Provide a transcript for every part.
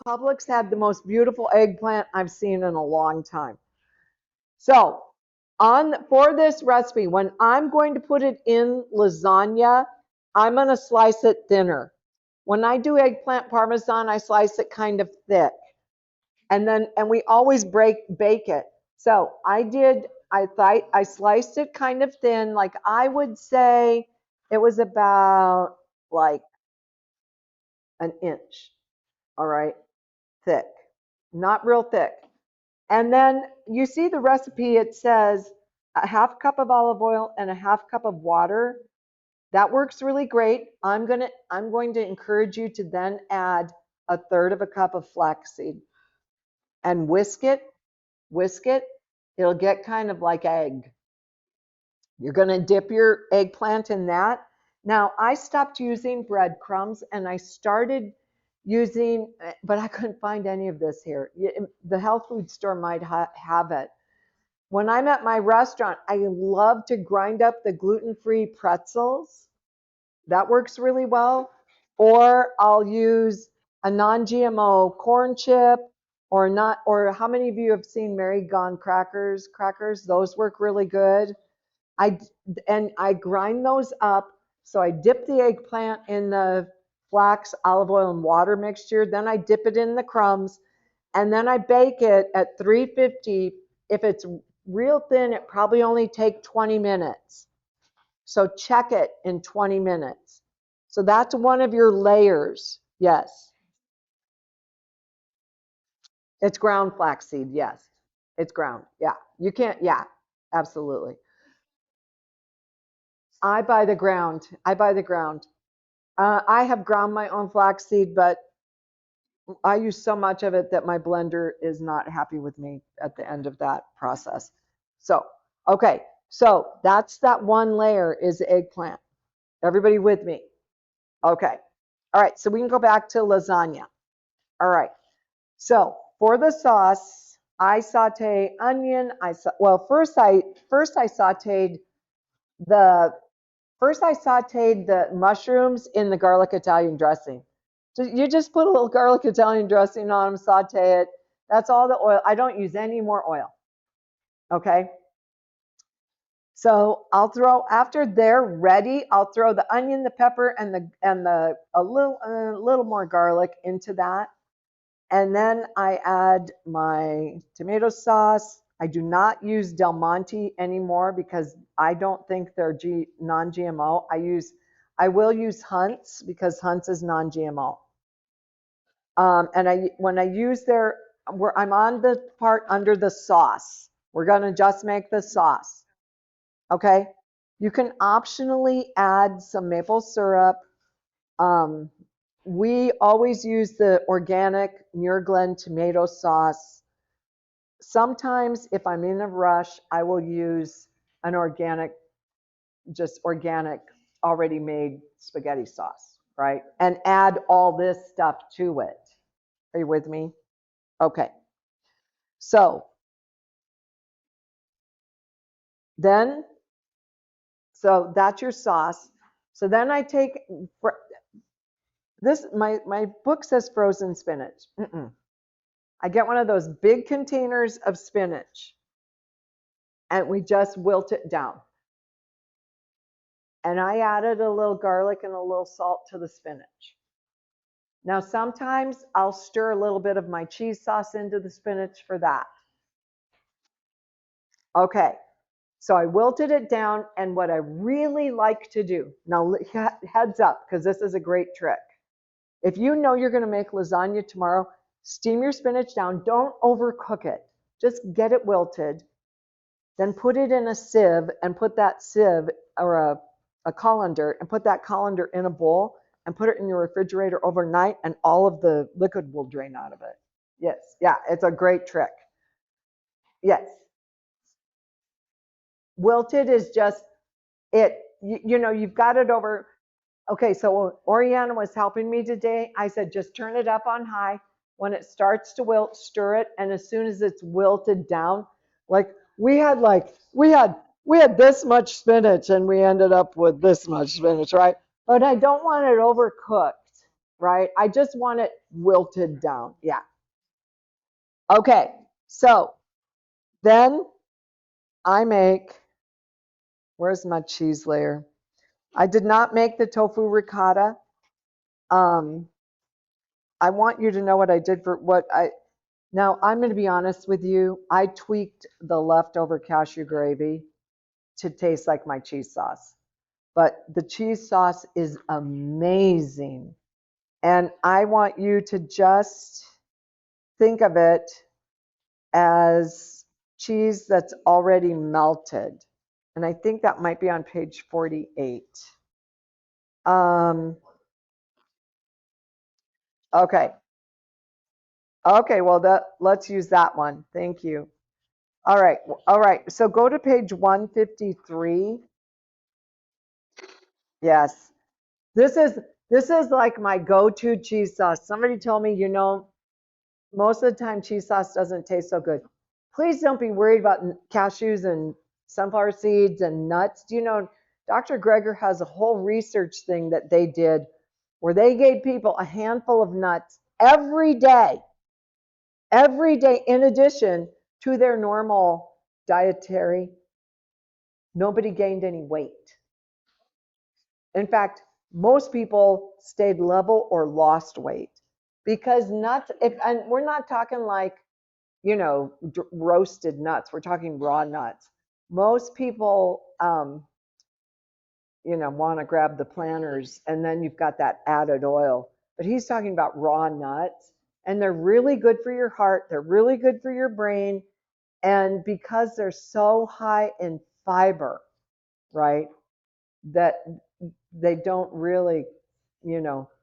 Publix had the most beautiful eggplant I've seen in a long time. So for this recipe, when I'm going to put it in lasagna, I'm going to slice it thinner. When I do eggplant parmesan, I slice it kind of thick. And we always bake it. So I sliced it kind of thin, like I would say it was about like an inch, all right, thick, not real thick. And then you see the recipe, it says a half cup of olive oil and a half cup of water. That works really great. I'm going to encourage you to then add a third of a cup of flaxseed and whisk it. It'll get kind of like egg. You're going to dip your eggplant in that. Now, I stopped using breadcrumbs and I started using, but I couldn't find any of this here. The health food store might have it. When I'm at my restaurant, I love to grind up the gluten-free pretzels. That works really well. Or I'll use a non-GMO corn chip, or not, or how many of you have seen Mary Gone crackers? Crackers, those work really good. I I grind those up. So I dip the eggplant in the flax, olive oil, and water mixture. Then I dip it in the crumbs, and then I bake it at 350. If it's real thin, it probably only take 20 minutes. So check it in 20 minutes. So that's one of your layers. Yes. It's ground flaxseed. Yes. It's ground. Yeah. You can't, yeah, absolutely. I buy the ground. I buy the ground. I have ground my own flaxseed, but I use so much of it that my blender is not happy with me at the end of that process. So, okay. So that's that one layer is the eggplant. Everybody with me? Okay. All right. So we can go back to lasagna. All right. So for the sauce, I saute onion. Well, first I sauteed the mushrooms in the garlic Italian dressing. So you just put a little garlic Italian dressing on them, saute it. That's all the oil. I don't use any more oil. Okay. So after they're ready, I'll throw the onion, the pepper, and the a little more garlic into that. And then I add my tomato sauce. I do not use Del Monte anymore because I don't think they're non-GMO. I will use Hunt's because Hunt's is non-GMO. And when I use I'm on the part under the sauce. We're going to just make the sauce. Okay. You can optionally add some maple syrup. Um, we always use the organic Muir Glen tomato sauce. Sometimes, if I'm in a rush, I will use an just organic, already made spaghetti sauce, right? And add all this stuff to it. Are you with me? Okay. So then, so that's your sauce. So then I take this. My book says frozen spinach. I get one of those big containers of spinach, and we just wilt it down. And I added a little garlic and a little salt to the spinach. Now, sometimes I'll stir a little bit of my cheese sauce into the spinach for that. Okay, so I wilted it down, and what I really like to do, now heads up, because this is a great trick. If you know you're going to make lasagna tomorrow, steam your spinach down. Don't overcook it. Just get it wilted. Then put it in a sieve and put that sieve, or a colander, and put that colander in a bowl and put it in your refrigerator overnight, and all of the liquid will drain out of it. Yes, yeah, it's a great trick. Yes. Wilted is just you've got it over. Okay, so Oriana was helping me today. I said, just turn it up on high. When it starts to wilt, stir it, and as soon as it's wilted down, like we had this much spinach and we ended up with this much spinach, right? But I don't want it overcooked. right? I just want it wilted down. Yeah. Okay. So then I make, where's my cheese layer? I did not make the tofu ricotta. Um, I want you to know what I did for what I, now I'm going to be honest with you. I tweaked the leftover cashew gravy to taste like my cheese sauce. But the cheese sauce is amazing. And I want you to just think of it as cheese that's already melted. And I think that might be on page 48. Um, okay. Okay, well let's use that one. Thank you. All right. All right. So go to page 153. Yes. This is this is like my go-to cheese sauce. Somebody told me, most of the time cheese sauce doesn't taste so good. Please don't be worried about cashews and sunflower seeds and nuts. Do you know Dr. Greger has a whole research thing that they did where they gave people a handful of nuts every day in addition to their normal dietary. Nobody gained any weight. In fact, most people stayed level or lost weight because nuts, if, and we're not talking like, roasted nuts, we're talking raw nuts. Most people, want to grab the planters and then you've got that added oil. But he's talking about raw nuts and they're really good for your heart. They're really good for your brain. And because they're so high in fiber, right, that they don't really,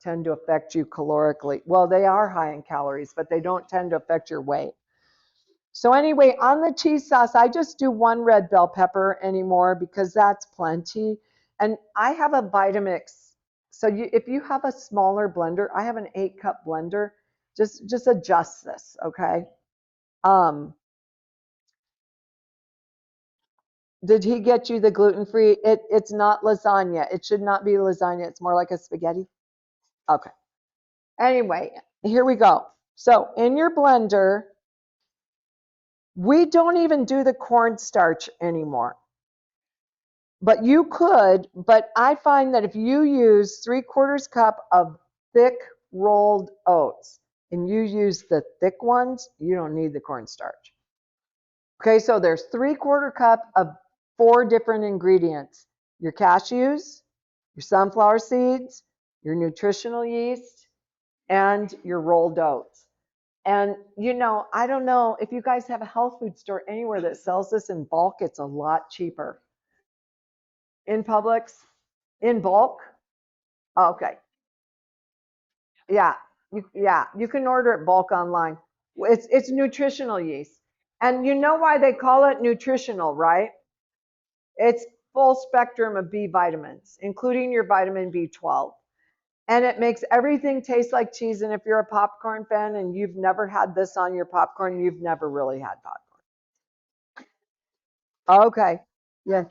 tend to affect you calorically. Well, they are high in calories, but they don't tend to affect your weight. So anyway, on the cheese sauce, I just do one red bell pepper anymore because that's plenty. And I have a Vitamix. So if you have a smaller blender, I have an 8-cup blender. Just adjust this, okay? Um, did he get you the gluten-free? It's not lasagna. It should not be lasagna. It's more like a spaghetti. Okay. Anyway, here we go. So in your blender, we don't even do the cornstarch anymore. But you could, but I find that if you use 3/4 cup of thick rolled oats and you use the thick ones, you don't need the cornstarch. Okay, so there's 3/4 cup of 4 different ingredients: your cashews, your sunflower seeds, your nutritional yeast, and your rolled oats. And I don't know if you guys have a health food store anywhere that sells this in bulk, it's a lot cheaper. In Publix, in bulk? Okay. Yeah, you can order it bulk online. It's nutritional yeast. And you know why they call it nutritional, right? It's full spectrum of B vitamins, including your vitamin B12. And it makes everything taste like cheese. And if you're a popcorn fan and you've never had this on your popcorn, you've never really had popcorn. Okay. Yeah.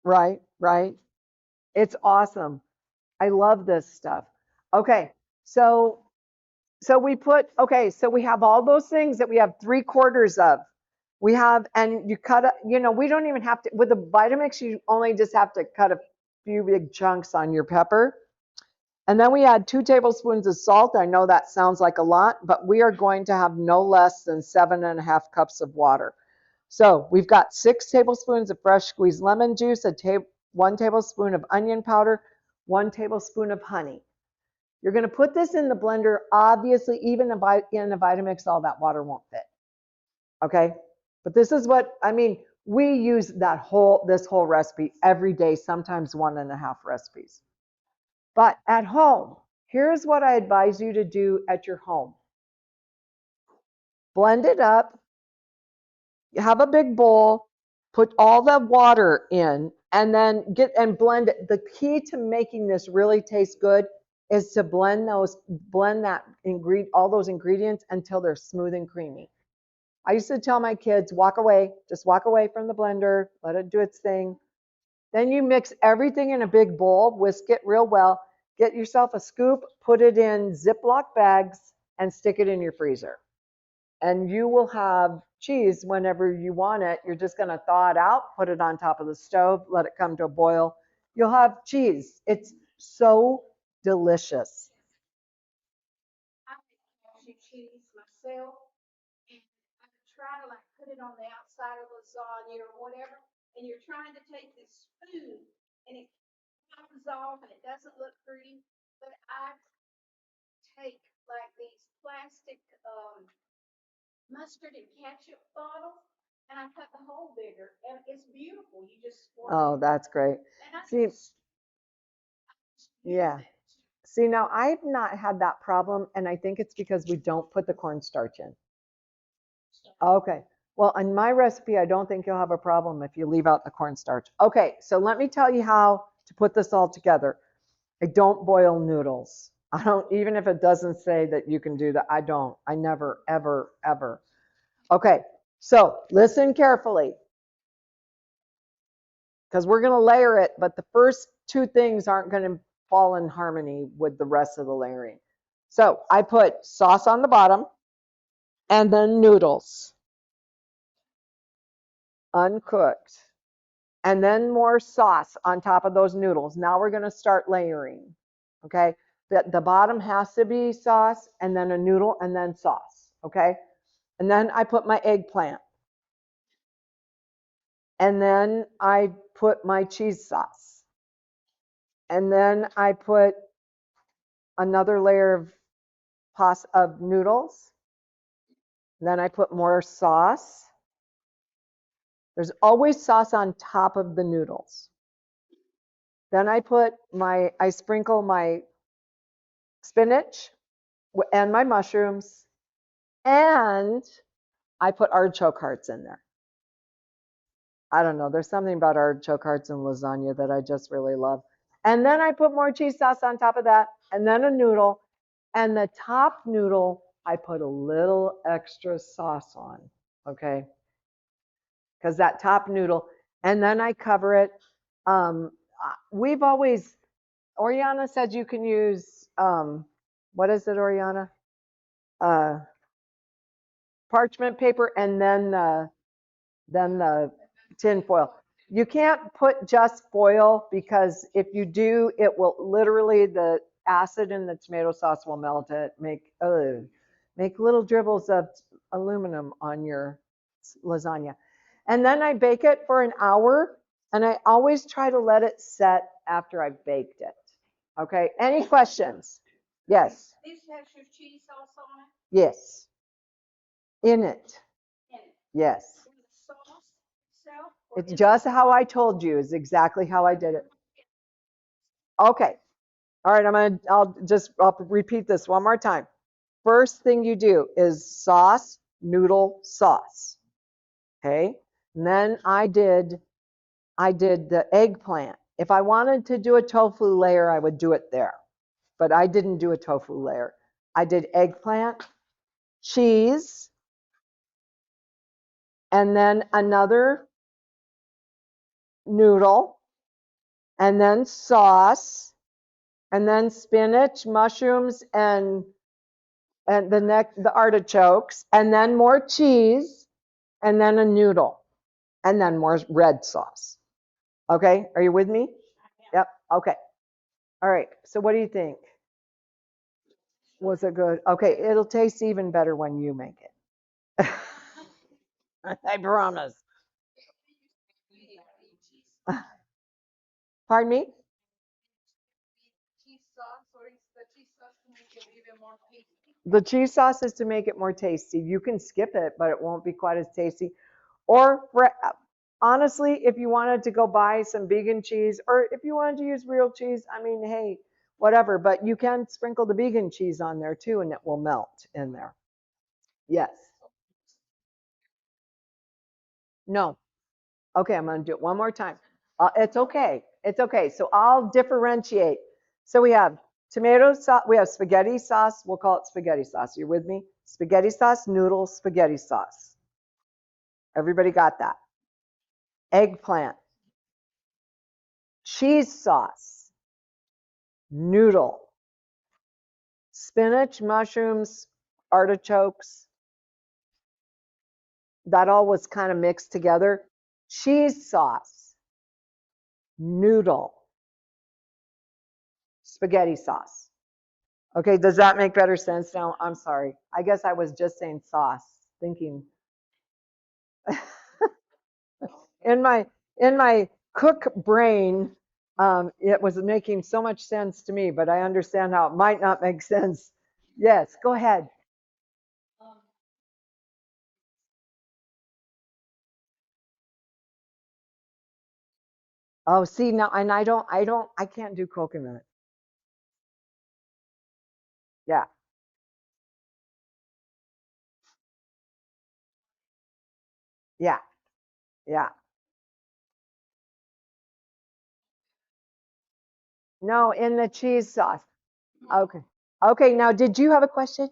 Right, right. It's awesome. I love this stuff. Okay. So so we have all those things that we have 3/4 of. We have, and you cut, we don't even have to, with the Vitamix, you only just have to cut a few big chunks on your pepper. And then we add 2 tablespoons of salt. I know that sounds like a lot, but we are going to have no less than 7.5 cups of water. So we've got 6 tablespoons of fresh squeezed lemon juice, 1 tablespoon of onion powder, 1 tablespoon of honey. You're going to put this in the blender. Obviously, even in a Vitamix, all that water won't fit. Okay? But this is what, I mean, we use this whole recipe every day, sometimes 1.5 recipes. But at home, here's what I advise you to do at your home. Blend it up. You have a big bowl, put all the water in, and then blend it. The key to making this really taste good is to blend all those ingredients until they're smooth and creamy. I used to tell my kids, just walk away from the blender, let it do its thing. Then you mix everything in a big bowl, whisk it real well, get yourself a scoop, put it in Ziploc bags, and stick it in your freezer. And you will have cheese whenever you want it. You're just going to thaw it out, put it on top of the stove, let it come to a boil. You'll have cheese. It's so delicious. I make cashew cheese myself, and I try to like put it on the outside of lasagna or whatever. And you're trying to take this spoon, and it comes off, and it doesn't look pretty. But I take like these plastic mustard and ketchup bottles, and I cut the hole bigger, and it's beautiful. You just squirt Oh, it, that's great. and I See, just use yeah. it. See, now I've not had that problem, and I think it's because we don't put the cornstarch in. Okay. Well, in my recipe, I don't think you'll have a problem if you leave out the cornstarch. Okay, so let me tell you how to put this all together. I don't boil noodles. I don't, even if it doesn't say that you can do that, I don't. I never, ever, ever. Okay, so listen carefully because we're going to layer it, but the first two things aren't going to fall in harmony with the rest of the layering. So I put sauce on the bottom and then noodles, uncooked, and then more sauce on top of those noodles. Now we're going to start layering. Okay, the bottom has to be sauce and then a noodle and then sauce. Okay, and then I put my eggplant, and then I put my cheese sauce, and then I put another layer of of noodles. Then I put more sauce. There's always sauce on top of the noodles. Then I sprinkle my spinach and my mushrooms, and I put artichoke hearts in there. I don't know. There's something about artichoke hearts and lasagna that I just really love. And then I put more cheese sauce on top of that, and then a noodle. And the top noodle, I put a little extra sauce on, okay? Because that top noodle, and then I cover it. We've always, Oriana said you can use, what is it, Oriana? Uh, Parchment paper and then the tin foil. You can't put just foil because if you do, it will literally, the acid in the tomato sauce will melt it, make little dribbles of aluminum on your lasagna. And then I bake it for an hour, and I always try to let it set after I've baked it. Okay, any questions? Yes, This has your cheese sauce on it, yes, in it, and it. yes. In the sauce itself, or It's in the just how I told you is exactly how I did it. Okay. All right, I'll repeat this one more time. First thing you do is sauce, noodle, sauce. Okay? And then I did the eggplant. If I wanted to do a tofu layer, I would do it there. But I didn't do a tofu layer. I did eggplant, cheese, and then another noodle, and then sauce, and then spinach, mushrooms, and the artichokes, and then more cheese, and then a noodle, and then more red sauce. Okay, are you with me? Yep. Okay. All right. So what do you think? Was it good? Okay, it'll taste even better when you make it. I promise. Pardon me? The cheese sauce is to make it more tasty. You can skip it, but it won't be quite as tasty. Or honestly, if you wanted to go buy some vegan cheese, or if you wanted to use real cheese, I mean, hey, whatever. But you can sprinkle the vegan cheese on there too, and it will melt in there. Yes. No. Okay, I'm going to do it one more time. It's okay. It's okay. So I'll differentiate. So we have tomato sauce, we have spaghetti sauce. We'll call it spaghetti sauce. You with me? Spaghetti sauce, noodle, spaghetti sauce. Everybody got that? Eggplant. cheese sauce, noodle, spinach, mushrooms, artichokes. That all was kind of mixed together. Cheese sauce, noodle, spaghetti sauce. Okay, does that make better sense now? I'm sorry. I guess I was just saying sauce, thinking in my cook brain, it was making so much sense to me, but I understand how it might not make sense. Yes, go ahead. Oh, see now, and I can't do coconut. Yeah, yeah, yeah. No, in the cheese sauce. Okay. Okay, now did you have a question?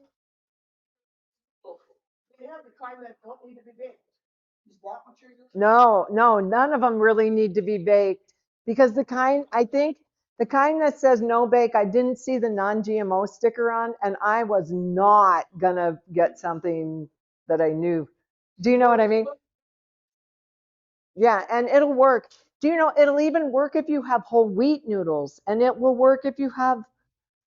No, no, none of them really need to be baked because I think the kind that says no bake, I didn't see the non-GMO sticker on, and I was not gonna get something that I knew. Do you know what I mean? Yeah, and it'll work. Do you know it'll even work if you have whole wheat noodles, and it will work if you have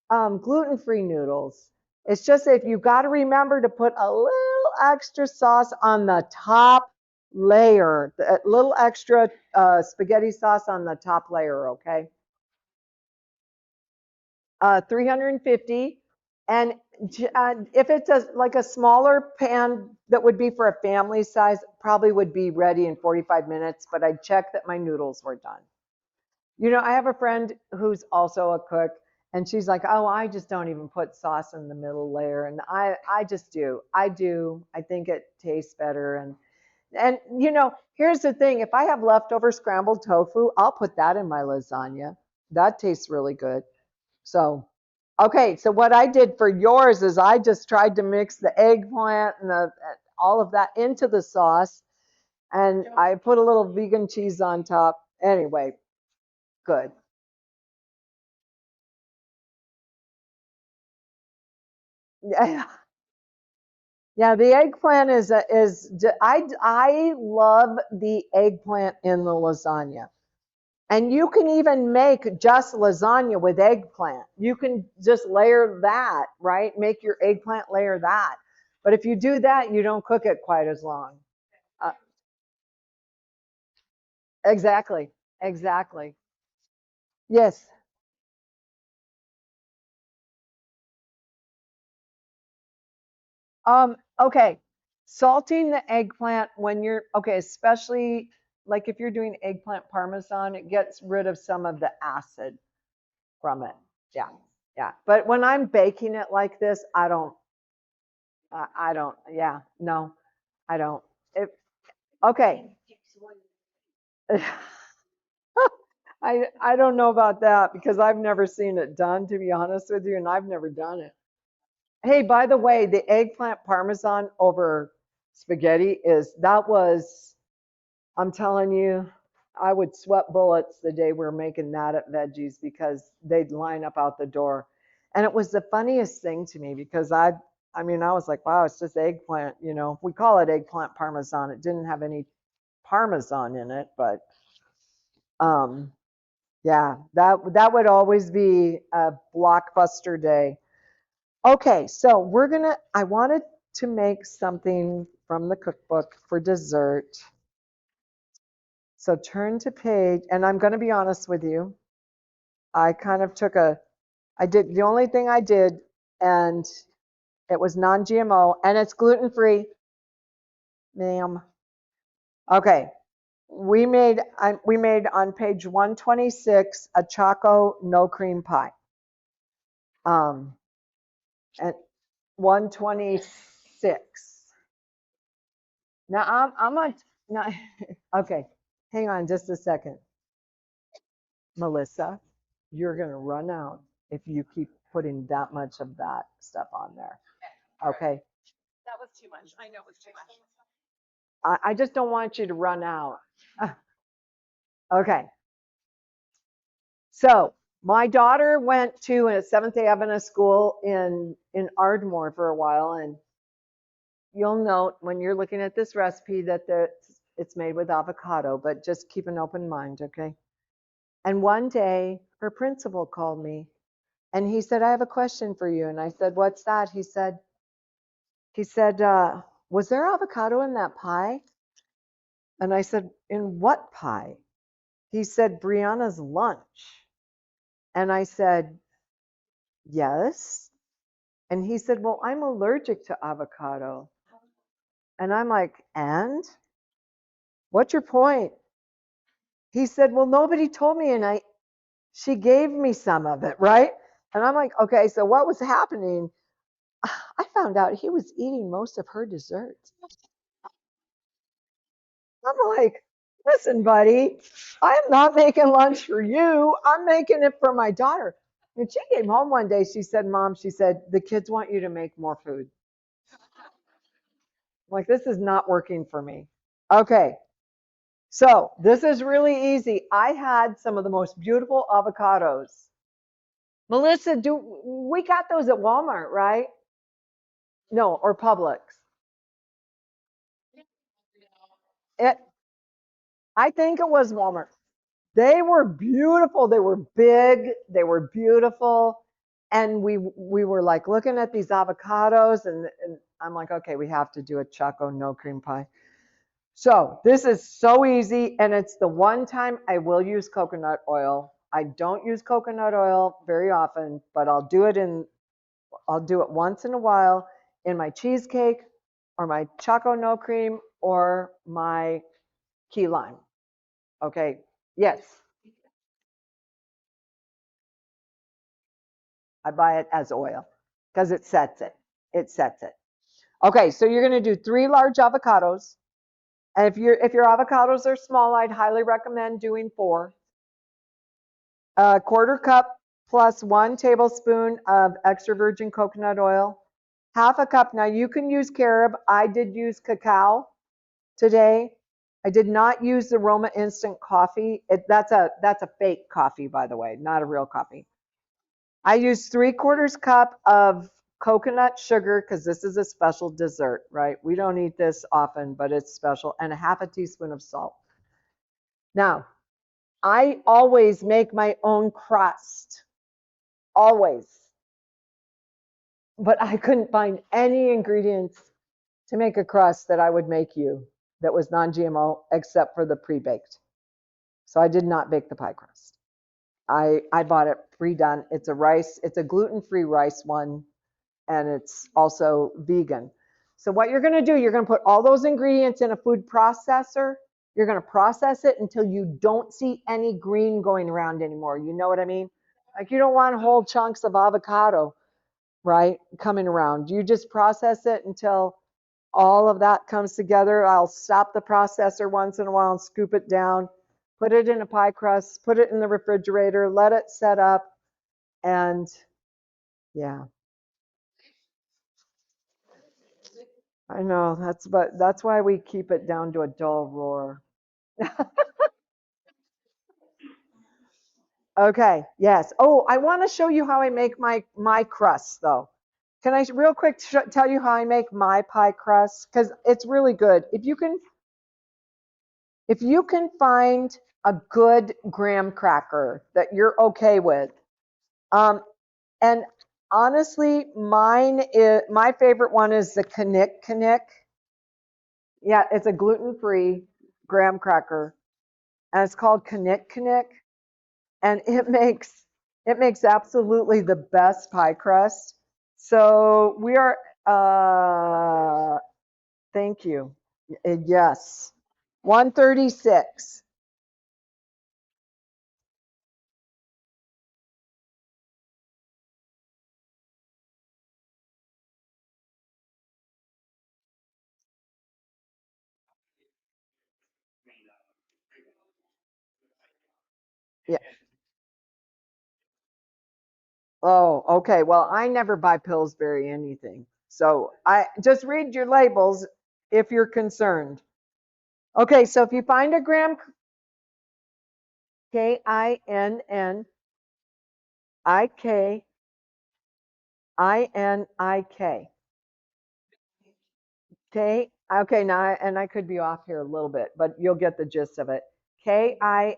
gluten-free noodles. It's just if you got to remember to put a little extra sauce on the top layer, a little extra spaghetti sauce on the top layer, okay? 350. And if it's like a smaller pan that would be for a family size, probably would be ready in 45 minutes, but I checked that my noodles were done. You know, I have a friend who's also a cook, and she's like, "Oh, I just don't even put sauce in the middle layer." And I just do. I do. I think it tastes better. And you know, here's the thing: if I have leftover scrambled tofu, I'll put that in my lasagna. That tastes really good. So, okay. So what I did for yours is I just tried to mix the eggplant and the all of that into the sauce, and I put a little vegan cheese on top. Anyway, good. Yeah. Yeah, the eggplant I love the eggplant in the lasagna. And you can even make just lasagna with eggplant. You can just layer that, right? Make your eggplant layer that. But if you do that, you don't cook it quite as long. Uh, exactly. Exactly. Yes. Okay. Salting the eggplant when you're okay, especially like if you're doing eggplant parmesan, it gets rid of some of the acid from it. Yeah, yeah. But when I'm baking it like this, I don't, yeah, no, I don't. If, okay. I don't know about that because I've never seen it done, to be honest with you, and I've never done it. Hey, by the way, the eggplant parmesan over spaghetti that was, I'm telling you, I would sweat bullets the day we were making that at Veggies because they'd line up out the door. And it was the funniest thing to me because I mean, I was like, wow, it's just eggplant, you know. We call it eggplant parmesan. It didn't have any parmesan in it, but um, yeah, that would always be a blockbuster day. Okay, so I wanted to make something from the cookbook for dessert. So turn to page, and I'm going to be honest with you. I kind of I did the only thing I did, and it was non-GMO, and it's gluten-free, ma'am. Okay, we made on page 126 a choco no cream pie. Um, at 126. Now I'm on. Now, okay, hang on just a second, Melissa. You're gonna run out if you keep putting that much of that stuff on there. Okay. I just don't want you to run out. Okay. So my daughter went to a Seventh-day Adventist school in Ardmore for a while, and you'll note when you're looking at this recipe that it's made with avocado, but just keep an open mind, okay? And one day, her principal called me, and he said, "I have a question for you." And I said, "What's that?" He said, "Was there avocado in that pie?" And I said, "In what pie?" He said, "Brianna's lunch." And I said, "Yes." And he said, "Well, I'm allergic to avocado." And I'm like, "And? What's your point?" He said, "Well, nobody told me, and she gave me some of it, right?" And I'm like, "Okay, so what was happening?" I found out he was eating most of her desserts. I'm like, "Listen, buddy, I am not making lunch for you. I'm making it for my daughter." And she came home one day. She said, "Mom," she said, "the kids want you to make more food." I'm like, this is not working for me. Okay, so this is really easy. I had some of the most beautiful avocados. Melissa, do we got those at Walmart, right? No, or Publix. It, I think it was Walmart. They were beautiful. They were big. They were beautiful. And we were like looking at these avocados, and I'm like, okay, we have to do a choco no cream pie. So this is so easy, and it's the one time I will use coconut oil. I don't use coconut oil very often, but I'll do it once in a while in my cheesecake or my choco no cream or my key lime. Okay. Yes, I buy it as oil because it sets it. It sets it. Okay, so you're going to do 3 large avocados. And if your avocados are small, I'd highly recommend doing 4. A quarter cup plus 1 tablespoon of extra virgin coconut oil. Half a cup. Now you can use carob. I did use cacao today. I did not use the Roma instant coffee. That's a fake coffee, by the way, not a real coffee. I used 3/4 cup of coconut sugar because this is a special dessert, right? We don't eat this often, but it's special, and a half a teaspoon of salt. Now, I always make my own crust, always, but I couldn't find any ingredients to make a crust that I would make you that was non-GMO except for the pre-baked. So I did not bake the pie crust. I bought it pre-done. It's a gluten-free rice one, and it's also vegan. So what you're going to do, you're going to put all those ingredients in a food processor. You're going to process it until you don't see any green going around anymore. You know what I mean? Like you don't want whole chunks of avocado, right, coming around. You just process it until all of that comes together. I'll stop the processor once in a while and scoop it down, put it in a pie crust, put it in the refrigerator, let it set up, and yeah, I know that's why we keep it down to a dull roar. Okay, yes. Oh, I want to show you how I make my crust though. Can I real quick tell you how I make my pie crust? Because it's really good. If you can find a good graham cracker that you're okay with, um, and honestly, my favorite one is the Knick. Yeah, it's a gluten-free graham cracker, and it's called Knick, and it makes absolutely the best pie crust. So we are. Thank you. Yes, 136. Yeah. Oh, okay. Well, I never buy Pillsbury anything. So I just read your labels if you're concerned. Okay, so if you find a graham, Kinn, I-K-I-N-I-K. K, okay, now, and I could be off here a little bit, but you'll get the gist of it. Kinnnik, I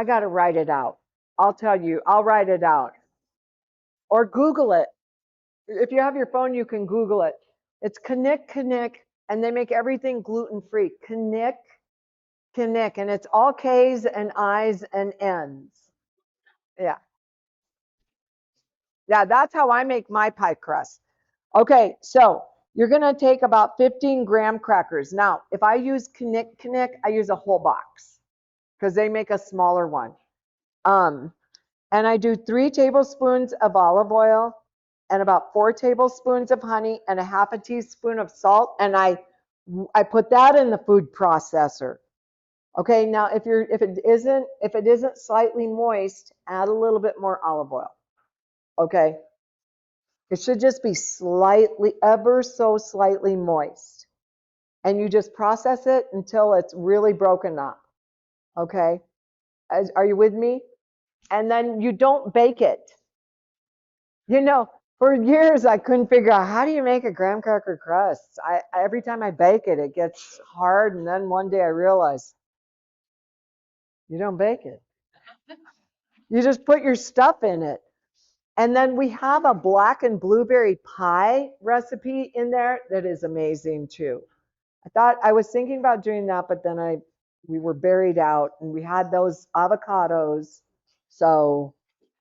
got to write it out. I'll tell you, I'll write it out. Or Google it. If you have your phone, you can Google it. It's Kinnick, and they make everything gluten free. Kinnick, and it's all K's and I's and N's. Yeah. Yeah, that's how I make my pie crust. Okay, so you're gonna take about 15 graham crackers. Now, if I use Kinnick, I use a whole box because they make a smaller one. Um, and I do 3 tablespoons of olive oil and about 4 tablespoons of honey and a half a teaspoon of salt. And I put that in the food processor. Okay, now if it isn't slightly moist, add a little bit more olive oil. Okay, it should just be slightly, ever so slightly moist. And you just process it until it's really broken up. Okay, are you with me? And then you don't bake it. You know, for years I couldn't figure out how do you make a graham cracker crust. Every time I bake it, it gets hard, and then one day I realized you don't bake it. You just put your stuff in it. And then we have a black and blueberry pie recipe in there that is amazing too. I was thinking about doing that, but then we were buried out and we had those avocados, so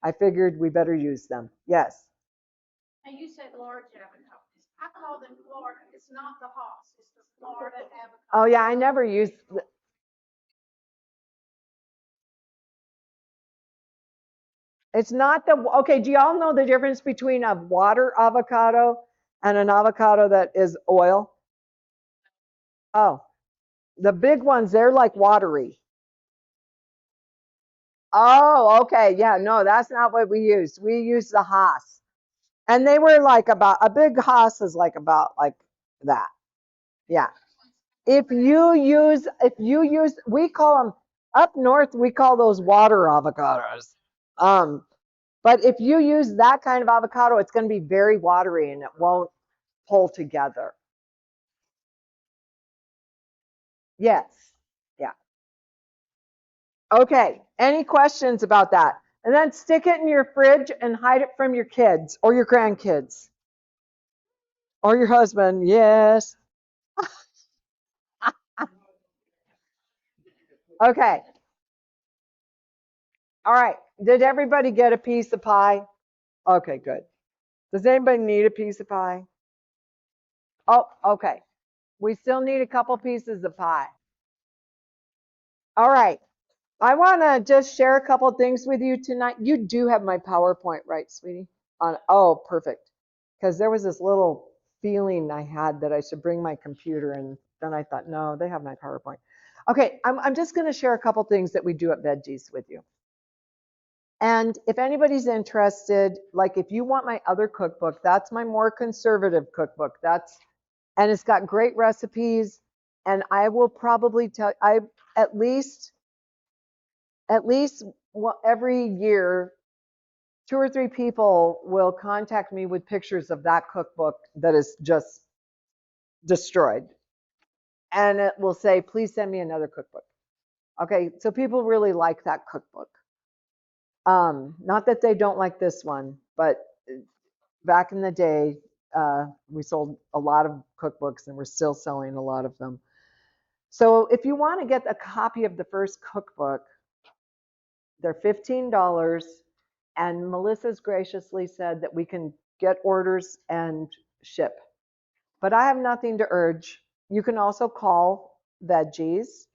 I figured we better use them. Yes. And you said large avocados. I call them Florida. It's not the Hass. It's the Florida avocado. Oh yeah, I never used. It's not the okay. Do y'all know the difference between a water avocado and an avocado that is oil? Oh, the big ones, they're like watery. Oh, okay. Yeah, no, that's not what we used. We used the Haas. And they were like about a big Haas is like about like that. Yeah. If you use we call them up north, we call those water avocados. Um, but if you use that kind of avocado, it's going to be very watery and it won't pull together. Yes. Yeah. Okay. Any questions about that? And then stick it in your fridge and hide it from your kids or your grandkids or your husband. Yes. Okay. All right. Did everybody get a piece of pie? Okay, good. Does anybody need a piece of pie? Oh, okay. We still need a couple pieces of pie. All right. I want to just share a couple things with you tonight. You do have my PowerPoint, right, sweetie? Oh, perfect. Because there was this little feeling I had that I should bring my computer, and then I thought, no, they have my PowerPoint. Okay, I'm just going to share a couple things that we do at Veggies with you. And if anybody's interested, like if you want my other cookbook, that's my more conservative cookbook. And it's got great recipes. And I will probably tell I at least every year 2 or 3 people will contact me with pictures of that cookbook that is just destroyed. And it will say, please send me another cookbook. Okay, so people really like that cookbook. Not that they don't like this one, but back in the day, we sold a lot of cookbooks and we're still selling a lot of them. So if you want to get a copy of the first cookbook, they're $15. And Melissa's graciously said that we can get orders and ship. But I have nothing to urge. You can also call Veggies.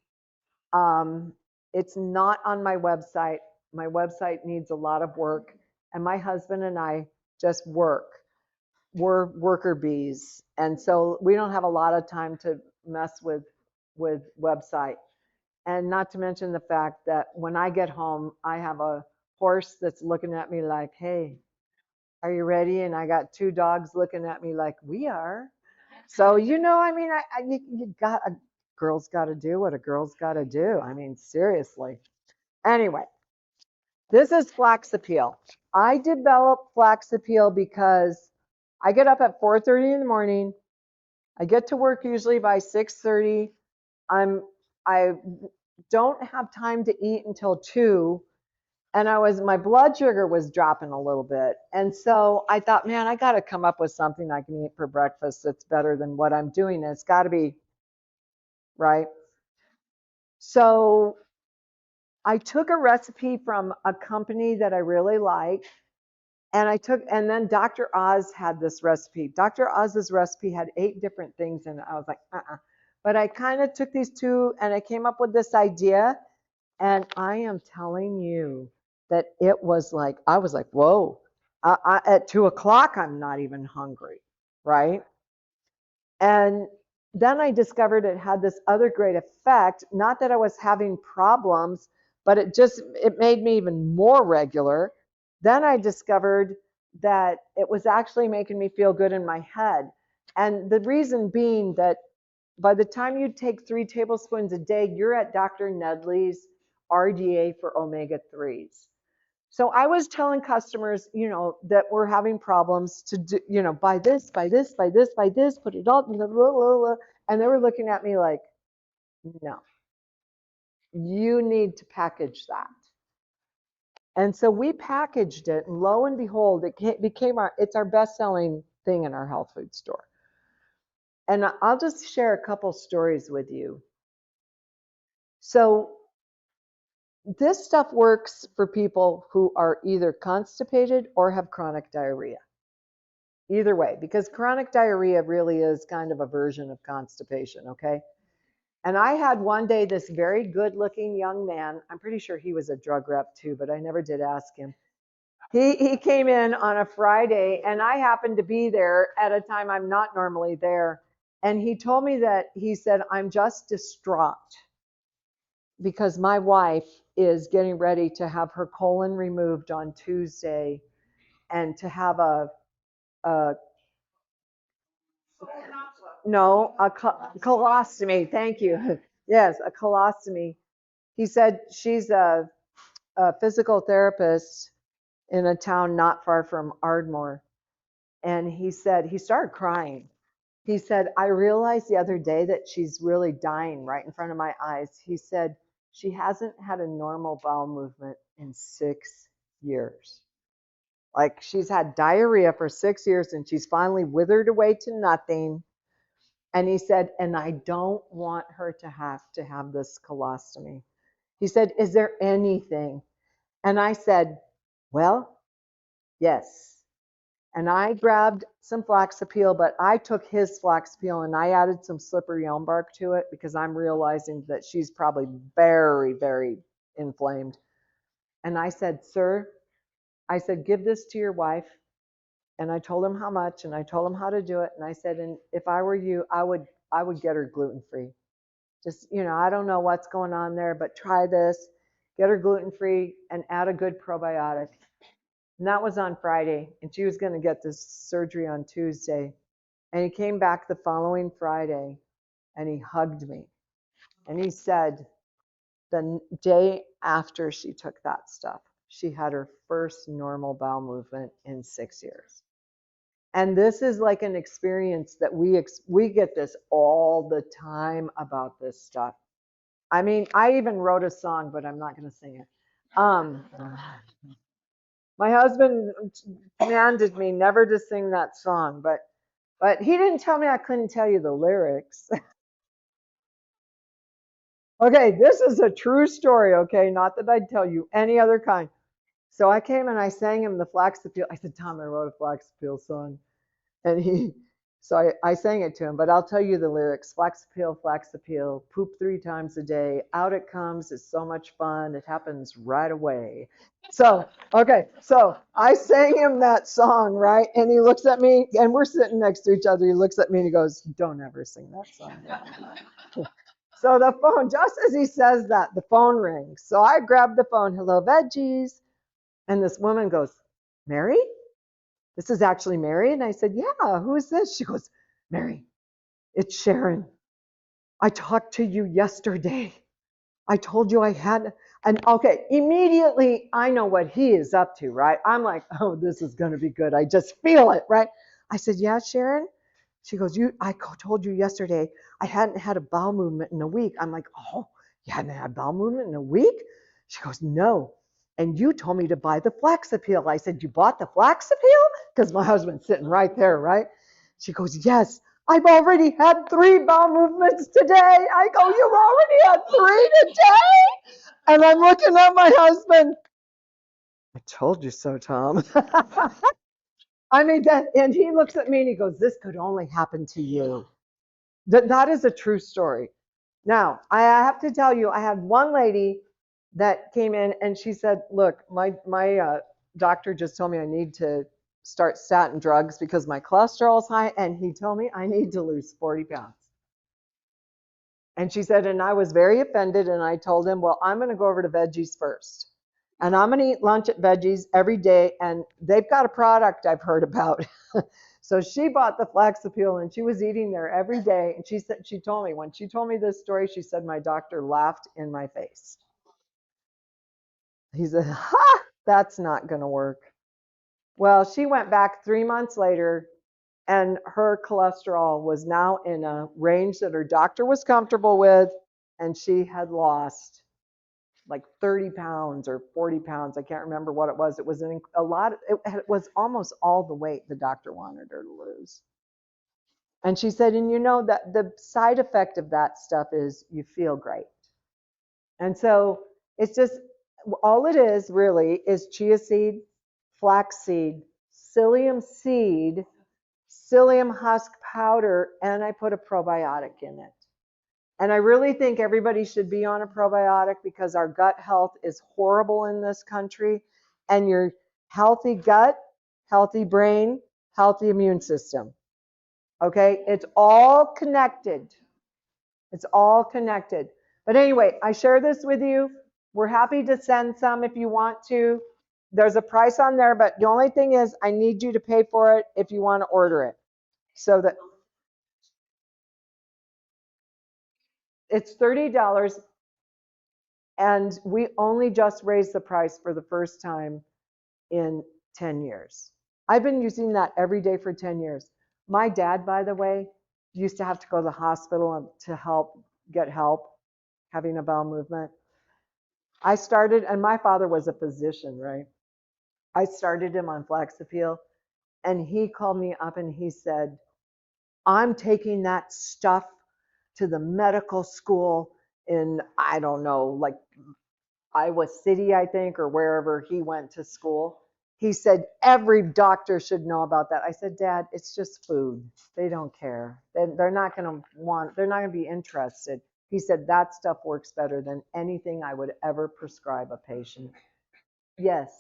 Um, it's not on my website. My website needs a lot of work. And my husband and I just work. We're worker bees. And so we don't have a lot of time to mess with website. And not to mention the fact that when I get home, I have a horse that's looking at me like, hey, are you ready? And I got 2 dogs looking at me like, we are. So, I mean, you got a girl's got to do what a girl's got to do. I mean, seriously. Anyway, this is flax appeal. I developed flax appeal because I get up at 4:30 in the morning. I get to work usually by 6:30. I don't have time to eat until 2, and my blood sugar was dropping a little bit. And so I thought, man, I got to come up with something I can eat for breakfast that's better than what I'm doing. It's got to be right. So I took a recipe from a company that I really like, and then Dr. Oz had this recipe. Dr. Oz's recipe had 8 different things in it. I was like, But I kind of took these two and I came up with this idea. And I am telling you that I was like, whoa, at 2 o'clock, I'm not even hungry, right? And then I discovered it had this other great effect. Not that I was having problems, but it made me even more regular. Then I discovered that it was actually making me feel good in my head. And the reason being that by the time you take 3 tablespoons a day, you're at Dr. Nedley's RDA for omega 3s. So I was telling customers, that we're having problems to do, buy this, buy this, buy this, buy this, put it all, blah, blah, blah, blah. And they were looking at me like, no, you need to package that. And so we packaged it, and lo and behold, it's our best-selling thing in our health food store. And I'll just share a couple stories with you. So this stuff works for people who are either constipated or have chronic diarrhea. Either way, because chronic diarrhea really is kind of a version of constipation, okay? And I had one day this very good looking young man, I'm pretty sure he was a drug rep too, but I never did ask him. He came in on a Friday, and I happened to be there at a time I'm not normally there. And he told me he said, I'm just distraught because my wife is getting ready to have her colon removed on Tuesday and to have a no, colostomy. Thank you. Yes, a colostomy. He said she's a physical therapist in a town not far from Ardmore. And he said, he started crying. He said, I realized the other day that she's really dying right in front of my eyes. He said, she hasn't had a normal bowel movement in 6 years. Like she's had diarrhea for 6 years and she's finally withered away to nothing. And he said, and I don't want her to have this colostomy. He said, is there anything? And I said, well, yes. And I grabbed some flax appeal, but I took his flax appeal and I added some slippery elm bark to it because I'm realizing that she's probably very, very inflamed. And I said, sir, I said, give this to your wife. And I told him how much and I told him how to do it. And I said, and if I were you, I would get her gluten free. Just, I don't know what's going on there, but try this, get her gluten free and add a good probiotic. And that was on Friday. And she was going to get this surgery on Tuesday. And he came back the following Friday and he hugged me. And he said, the day after she took that stuff, she had her first normal bowel movement in 6 years. And this is like an experience that we get this all the time about this stuff. I mean, I even wrote a song, but I'm not going to sing it. My husband commanded me never to sing that song, but he didn't tell me I couldn't tell you the lyrics. Okay, this is a true story, okay? Not that I'd tell you any other kind. So I came and I sang him the Flax Appeal. I said, Tom, I wrote a Flax Appeal song. And so I sang it to him, but I'll tell you the lyrics. Flax appeal, poop 3 times a day. Out it comes, it's so much fun. It happens right away. So, okay, so I sang him that song, right? And he looks at me, and we're sitting next to each other. He looks at me and he goes, don't ever sing that song. So the phone, just as he says that, the phone rings. So I grab the phone, hello, veggies. And this woman goes, Mary? This is actually Mary? And I said, yeah, who is this? She goes, Mary, It's Sharon. I talked to you yesterday. I told you I had, and okay, immediately I know what he is up to, right? I'm like, oh, this is going to be good. I just feel it, right? I said, yeah, Sharon. She goes, I told you yesterday I hadn't had a bowel movement in a week. I'm like, oh, you hadn't had a bowel movement in a week? She goes, no. And you told me to buy the flax appeal. I said, you bought the flax appeal? Because my husband's sitting right there, right? She goes, yes. I've already had 3 bowel movements today. I go, you've already had 3 today? And I'm looking at my husband. I told you so, Tom. I mean, and he looks at me and he goes, this could only happen to you. That is a true story. Now, I have to tell you, I had one lady that came in and she said, look, my doctor just told me I need to start statin drugs because my cholesterol is high, and he told me I need to lose 40 pounds. And she said, and I was very offended, and I told him, well, I'm going to go over to Veggies first. And I'm going to eat lunch at Veggies every day, and they've got a product I've heard about. So she bought the flax appeal, and she was eating there every day. And she said, she told me, when she told me this story, she said, my doctor laughed in my face. He said, ha, that's not going to work. Well, she went back 3 months later, and her cholesterol was now in a range that her doctor was comfortable with, and she had lost like 30 pounds or 40 pounds. I can't remember what it was. It was a lot. It was almost all the weight the doctor wanted her to lose. And she said, and you know that the side effect of that stuff is you feel great. And so it's just, all it is really is chia seed, flax seed, psyllium seed, psyllium husk powder, and I put a probiotic in it. And I really think everybody should be on a probiotic because our gut health is horrible in this country. And your healthy gut, healthy brain, healthy immune system. Okay? It's all connected. It's all connected. But anyway, I share this with you. We're happy to send some if you want to. There's a price on there, but the only thing is I need you to pay for it if you want to order it. So that it's $30, and we only just raised the price for the first time in 10 years. I've been using that every day for 10 years. My dad, by the way, used to have to go to the hospital to get help having a bowel movement. I started, and my father was a physician, right? I started him on flax appeal, and he called me up and he said, I'm taking that stuff to the medical school in, I don't know, like Iowa City, I think, or wherever he went to school. He said, every doctor should know about that. I said, Dad, it's just food. They don't care. They're not going to they're not going to be interested. He said, that stuff works better than anything I would ever prescribe a patient. Yes.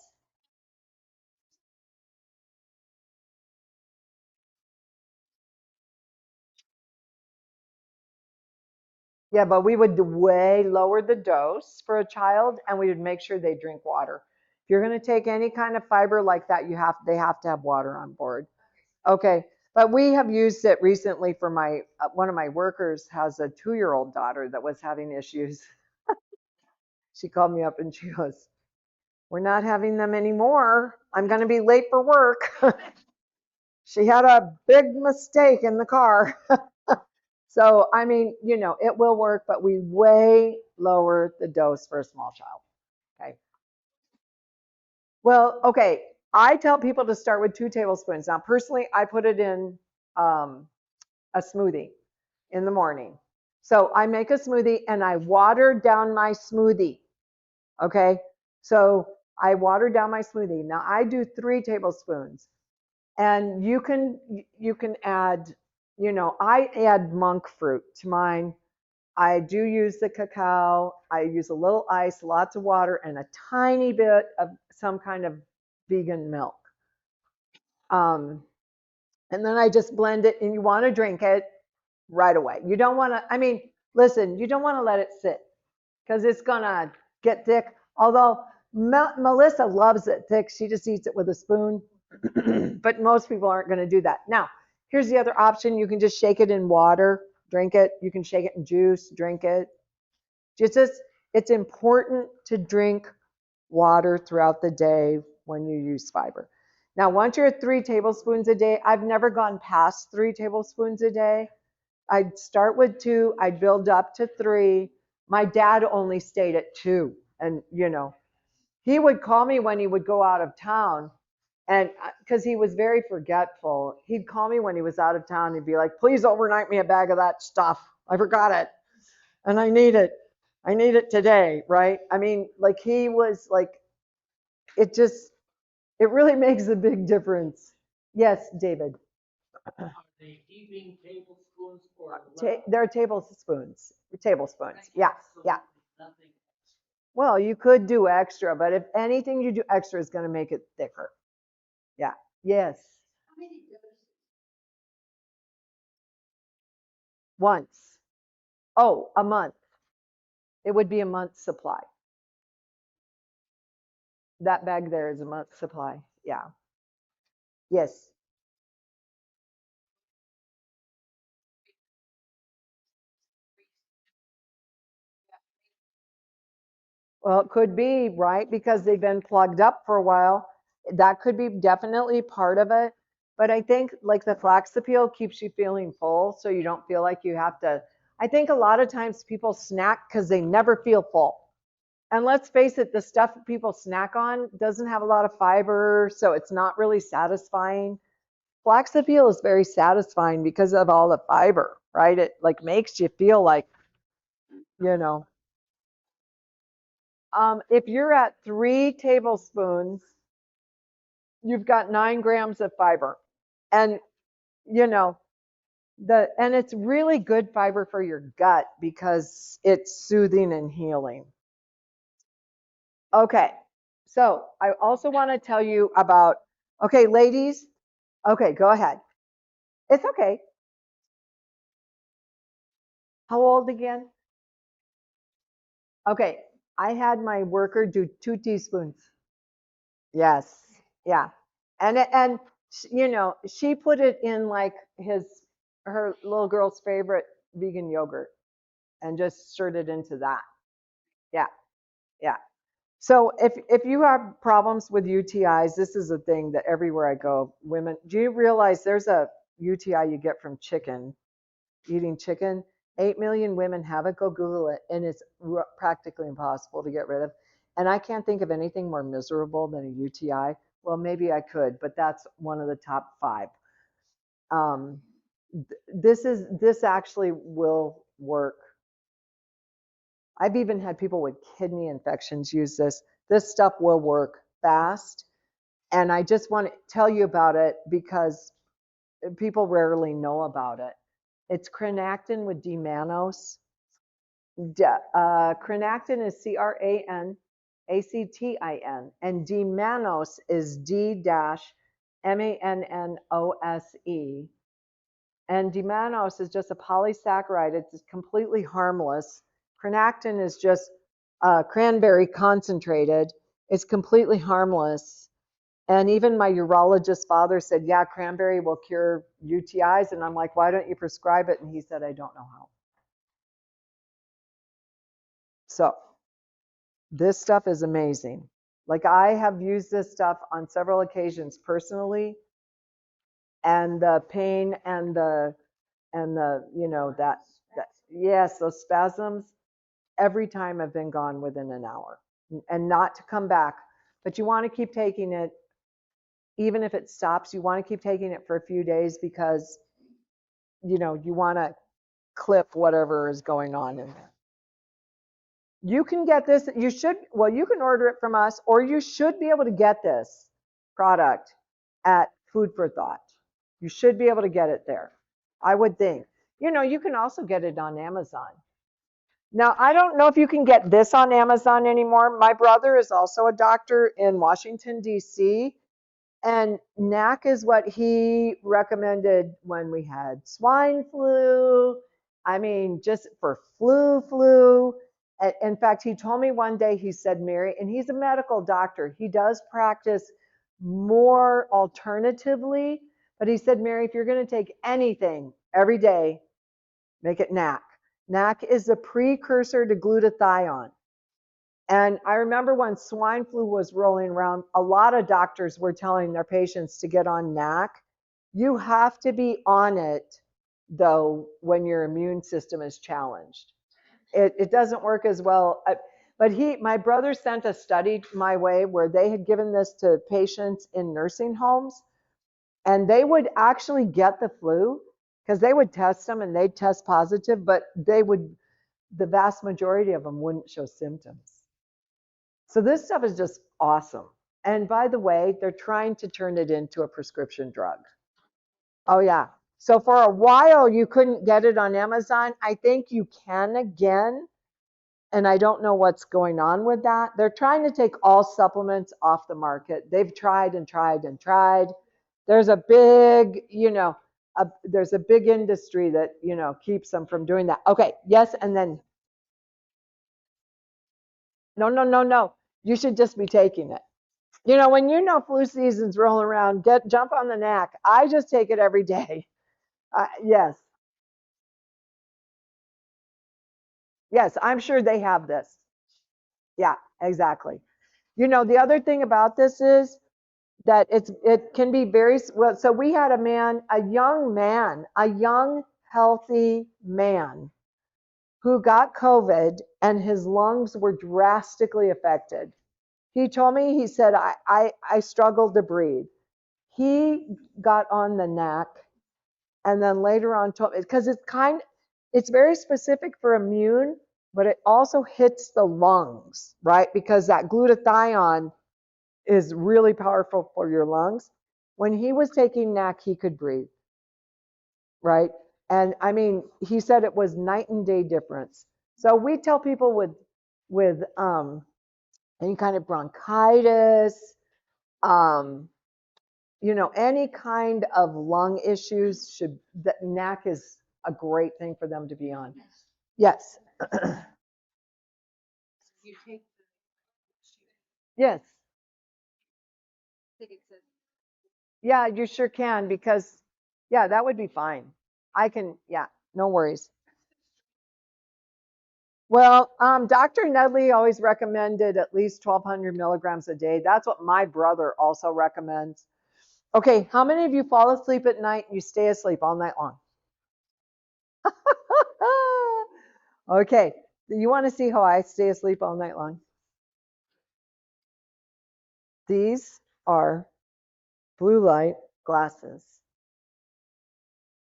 Yeah, but we would way lower the dose for a child, and we would make sure they drink water. If you're going to take any kind of fiber like that, they have to have water on board. Okay, but we have used it recently for my one of my workers has a 2-year-old daughter that was having issues. She called me up and she goes, "We're not having them anymore. I'm going to be late for work." She had a big mistake in the car. So, I mean, it will work, but we way lower the dose for a small child. Okay. Well, okay. I tell people to start with 2 tablespoons. Now, personally, I put it in um, a smoothie in the morning. So I make a smoothie and I water down my smoothie. Okay. So I water down my smoothie. Now I do 3 tablespoons, and you can add, I add monk fruit to mine. I do use the cacao. I use a little ice, lots of water, and a tiny bit of some kind of vegan milk. Um, and then I just blend it, and you want to drink it right away. You don't want to, I mean, listen, you don't want to let it sit because it's going to get thick. Although Melissa loves it thick, she just eats it with a spoon. But most people aren't going to do that. Now, here's the other option. You can just shake it in water drink it. You can shake it in juice, drink it. Just, it's important to drink water throughout the day when you use fiber. Now, once you're at 3 tablespoons a day, I've never gone past 3 tablespoons a day. I'd start with 2, I'd build up to 3. My dad only stayed at 2. And, he would call me when he would go out of town. And because he was very forgetful, he'd call me when he was out of town. He'd be like, please overnight me a bag of that stuff. I forgot it and I need it. I need it today, right? I mean, like he was like, it just, it really makes a big difference. Yes, David. Are they heaping tablespoons or They're tablespoons. Tablespoons. Yeah, yeah. nothing? Well, you could do extra, but if anything you do extra is going to make it thicker. Yeah. Yes. How many doses? Once. Oh, a month. It would be a month's supply. That bag there is a month's supply. Yeah. Yes. Well, it could be, right? Because they've been plugged up for a while. That could be definitely part of it. But I think like the flax appeal keeps you feeling full, so you don't feel like you have to. I think a lot of times people snack because they never feel full. And let's face it, the stuff people snack on doesn't have a lot of fiber, so it's not really satisfying. Flax appeal is very satisfying because of all the fiber, right? It like makes you feel like, you know, if you're at 3 tablespoons, you've got 9 grams of fiber. And, you know, and it's really good fiber for your gut because it's soothing and healing. Okay. So I also want to tell you about, okay, ladies. Okay, go ahead. It's okay. How old again? Okay. I had my worker do 2 teaspoons. Yes. Yeah. And she put it in like her little girl's favorite vegan yogurt and just stirred it into that. Yeah. Yeah. So if you have problems with UTIs, this is a thing that everywhere I go, women, do you realize there's a UTI you get from chicken, eating chicken? 8 million women have it. Go Google it, and it's practically impossible to get rid of. And I can't think of anything more miserable than a UTI. Well, maybe I could, but that's one of the top 5. Um, this actually will work. I've even had people with kidney infections use this. This stuff will work fast. And I just want to tell you about it because people rarely know about it. It's crenactin with D-mannose. Crenactin is Cranactin, and D-mannose is D-mannose. And D-mannose is just a polysaccharide. It's completely harmless. Crenactin is just cranberry concentrated. It's completely harmless. And even my urologist father said, yeah, cranberry will cure UTIs. And I'm like, why don't you prescribe it? And he said, I don't know how. So this stuff is amazing. Like I have used this stuff on several occasions personally, and the pain and the that yes, those spasms every time have been gone within an hour and not to come back. But you want to keep taking it. Even if it stops, you want to keep taking it for a few days because you want to clip whatever is going on in there. You can get this, you can order it from us, or you should be able to get this product at Food for Thought. You should be able to get it there, I would think. You can also get it on Amazon. Now, I don't know if you can get this on Amazon anymore. My brother is also a doctor in Washington, D.C., and NAC is what he recommended when we had swine flu. I mean, just for flu. In fact, he told me one day, he said, Mary, and he's a medical doctor. He does practice more alternatively, but he said, Mary, if you're going to take anything every day, Make it NAC. NAC is a precursor to glutathione. And I remember when swine flu was rolling around, a lot of doctors were telling their patients to get on NAC. You have to be on it, though, when your immune system is challenged. It doesn't work as well. But my brother sent a study my way where they had given this to patients in nursing homes, and they would actually get the flu because they would test them and they'd test positive, but the vast majority of them wouldn't show symptoms. So this stuff is just awesome. And by the way, they're trying to turn it into a prescription drug. Oh, yeah. So for a while, you couldn't get it on Amazon. I think you can again. And I don't know what's going on with that. They're trying to take all supplements off the market. They've tried and tried and tried. There's a big, there's a big industry that, keeps them from doing that. Okay. Yes. And then, no, no, no, no. You should just be taking it. When flu season's rolling around, jump on the NAC. I just take it every day. Yes, yes, I'm sure they have this. Yeah, exactly. The other thing about this is that it can be very well. So we had a young healthy man who got COVID and his lungs were drastically affected. He told me, he said, I struggled to breathe. He got on the NAC and then later on told me, because it's very specific for immune, but it also hits the lungs, right? Because that glutathione is really powerful for your lungs. When he was taking NAC, he could breathe, right? And I mean, he said it was night and day difference. So we tell people with any kind of bronchitis, um, any kind of lung issues, that NAC is a great thing for them to be on. Yes. You take Yes. the tickets. Yeah, you sure can because, yeah, that would be fine. Yeah, no worries. Well, Dr. Nedley always recommended at least 1,200 milligrams a day. That's what my brother also recommends. Okay, how many of you fall asleep at night and you stay asleep all night long? Okay, you want to see how I stay asleep all night long? These are blue light glasses.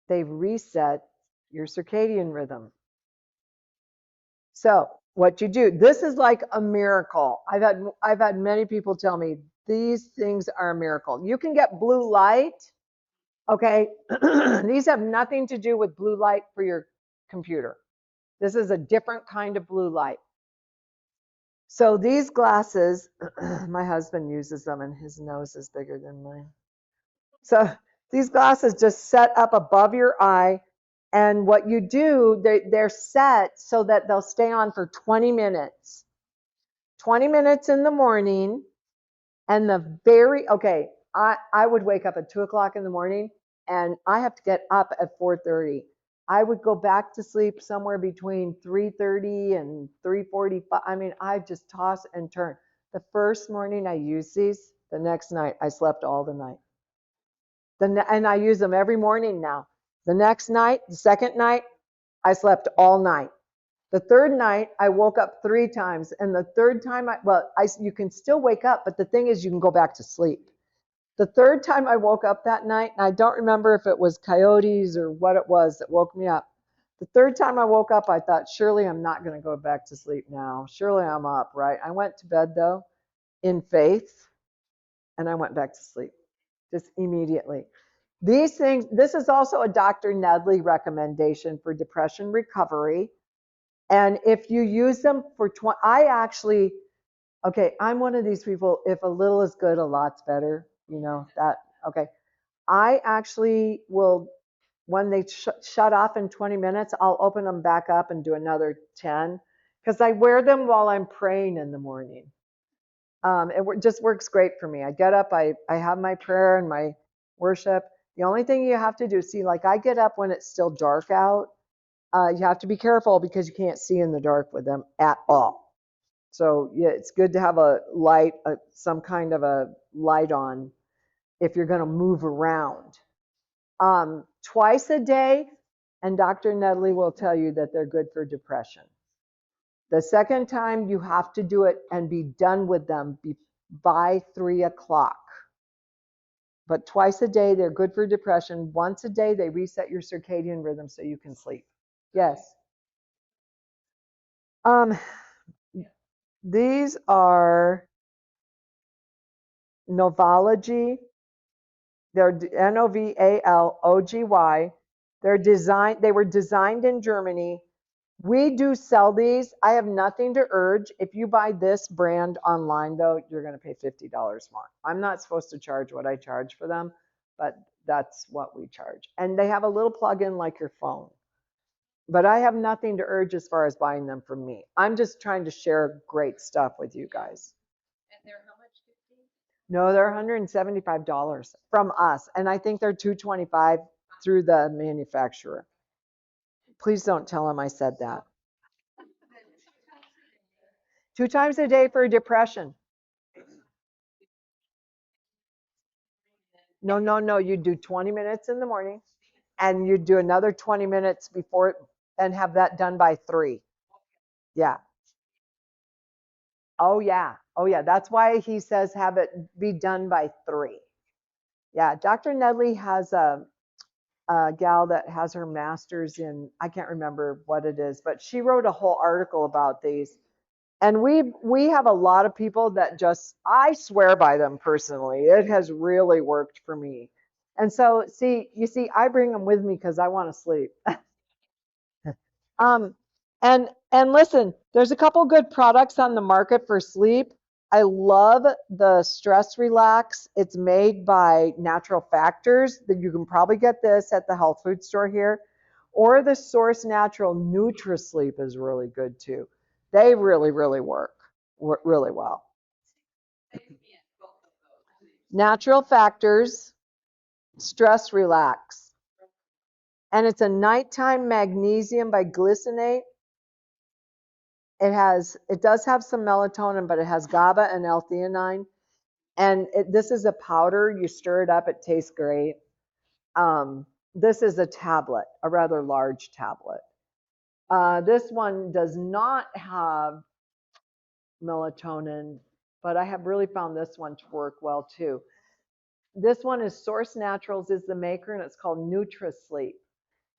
They reset your circadian rhythm. So what you do, this is like a miracle. I've had many people tell me these things are a miracle. You can get blue light. Okay, these have nothing to do with blue light for your computer. This is a different kind of blue light. So these glasses, my husband uses them and his nose is bigger than mine. So these glasses just set up above your eye. And what you do, they're set so that they'll stay on for 20 minutes. 20 minutes in the morning. And okay, I would wake up at 2 o'clock in the morning and I have to get up at 4:30. I would go back to sleep somewhere between 3:30 and 3:45. I mean, I just toss and turn. The first morning I used these, the next night I slept all the night. And I use them every morning now. The next night, the second night, I slept all night. The third night, I woke up 3 times. And the third time, you can still wake up, but the thing is, you can go back to sleep. The third time I woke up that night, and I don't remember if it was coyotes or what it was that woke me up. The third time I woke up, I thought, surely I'm not going to go back to sleep now. Surely I'm up, right? I went to bed, though, in faith, and I went back to sleep just immediately. These things, this is also a Dr. Nedley recommendation for depression recovery. And if you use them for I'm one of these people, if a little is good, a lot's better, okay. I actually will, when they shut off in 20 minutes, I'll open them back up and do another 10 because I wear them while I'm praying in the morning. It just works great for me. I get up, I have my prayer and my worship. The only thing you have to do, see, like I get up when it's still dark out You have to be careful because you can't see in the dark with them at all. So yeah, it's good to have a light, some kind of a light on if you're going to move around. Twice a day, and Dr. Nedley will tell you that they're good for depression. The second time you have to do it and be done with them by 3 o'clock. But twice a day, they're good for depression. Once a day, they reset your circadian rhythm so you can sleep. Yes. Um, these are Novology. They're NovalogY. They were designed in Germany. We do sell these. I have nothing to urge. If you buy this brand online, though, you're going to pay $50 more. I'm not supposed to charge what I charge for them, but that's what we charge. And they have a little plug-in like your phone. But I have nothing to urge as far as buying them from me. I'm just trying to share great stuff with you guys. And they're how much? 50? No, they're $175 from us, and I think they're $225 through the manufacturer. Please don't tell them I said that. 2 times a day for depression. No, no, no. You do 20 minutes in the morning, and you do another 20 minutes before, and have that done by 3. Yeah. Oh, yeah. Oh, yeah. That's why he says have it be done by 3. Yeah. Dr. Nedley has a gal that has her master's in, I can't remember what it is, but she wrote a whole article about these. And we have a lot of people that just, I swear by them personally. It has really worked for me. And so, you see, I bring them with me because I want to sleep. Um, and listen, there's a couple good products on the market for sleep. I love the Stress Relax. It's made by Natural Factors. That you can probably get this at the health food store here, or the Source Natural NutraSleep is really good too. They really, really work really well. Natural Factors, Stress Relax, and it's a nighttime magnesium biglycinate. It does have some melatonin, but it has GABA and L-theanine. And this is a powder. You stir it up. It tastes great. This is a tablet, a rather large tablet. This one does not have melatonin, but I have really found this one to work well too. This one is Source Naturals is the maker, and it's called NutraSleep.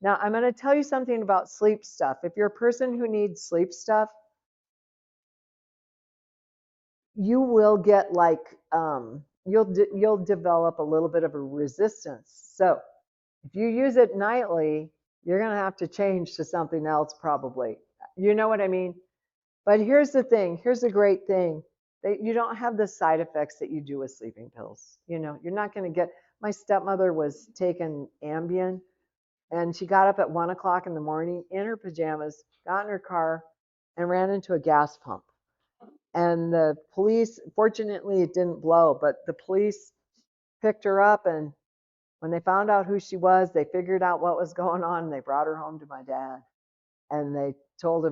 Now, I'm going to tell you something about sleep stuff. If you're a person who needs sleep stuff, you will get like you'll develop a little bit of a resistance. So if you use it nightly, you're going to have to change to something else probably. You know what I mean? But here's the thing. Here's the great thing. You don't have the side effects that you do with sleeping pills. You're not going to get. My stepmother was taking Ambien, and she got up at 1 o'clock in the morning in her pajamas, got in her car, and ran into a gas pump. And the police, fortunately, it didn't blow, but the police picked her up, and when they found out who she was, they figured out what was going on, and they brought her home to my dad. And they told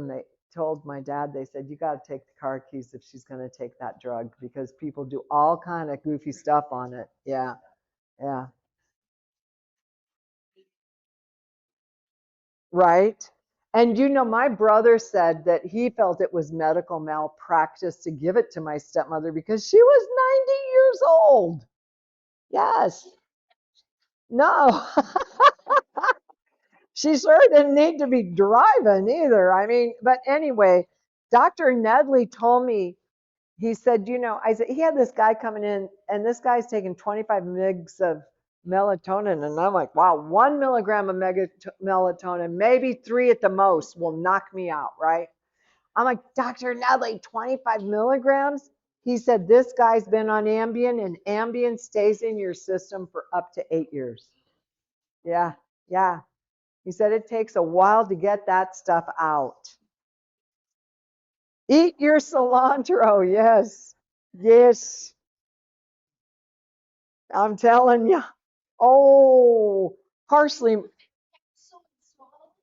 my dad, they said, you got to take the car keys if she's going to take that drug, because people do all kind of goofy stuff on it. Yeah, yeah. Right. And my brother said that he felt it was medical malpractice to give it to my stepmother because she was 90 years old. Yes. No. She sure didn't need to be driving either. I mean, but anyway, Dr. Nedley told me, he said, I said, he had this guy coming in, and this guy's taking 25 mgs of melatonin. And I'm like, wow, 1 milligram of melatonin, maybe 3 at the most, will knock me out, right? I'm like, Dr. Nedley, 25 milligrams? He said, this guy's been on Ambien, and Ambien stays in your system for up to 8 years. Yeah, yeah. He said it takes a while to get that stuff out. Eat your cilantro, yes. Yes, I'm telling you. Oh, parsley.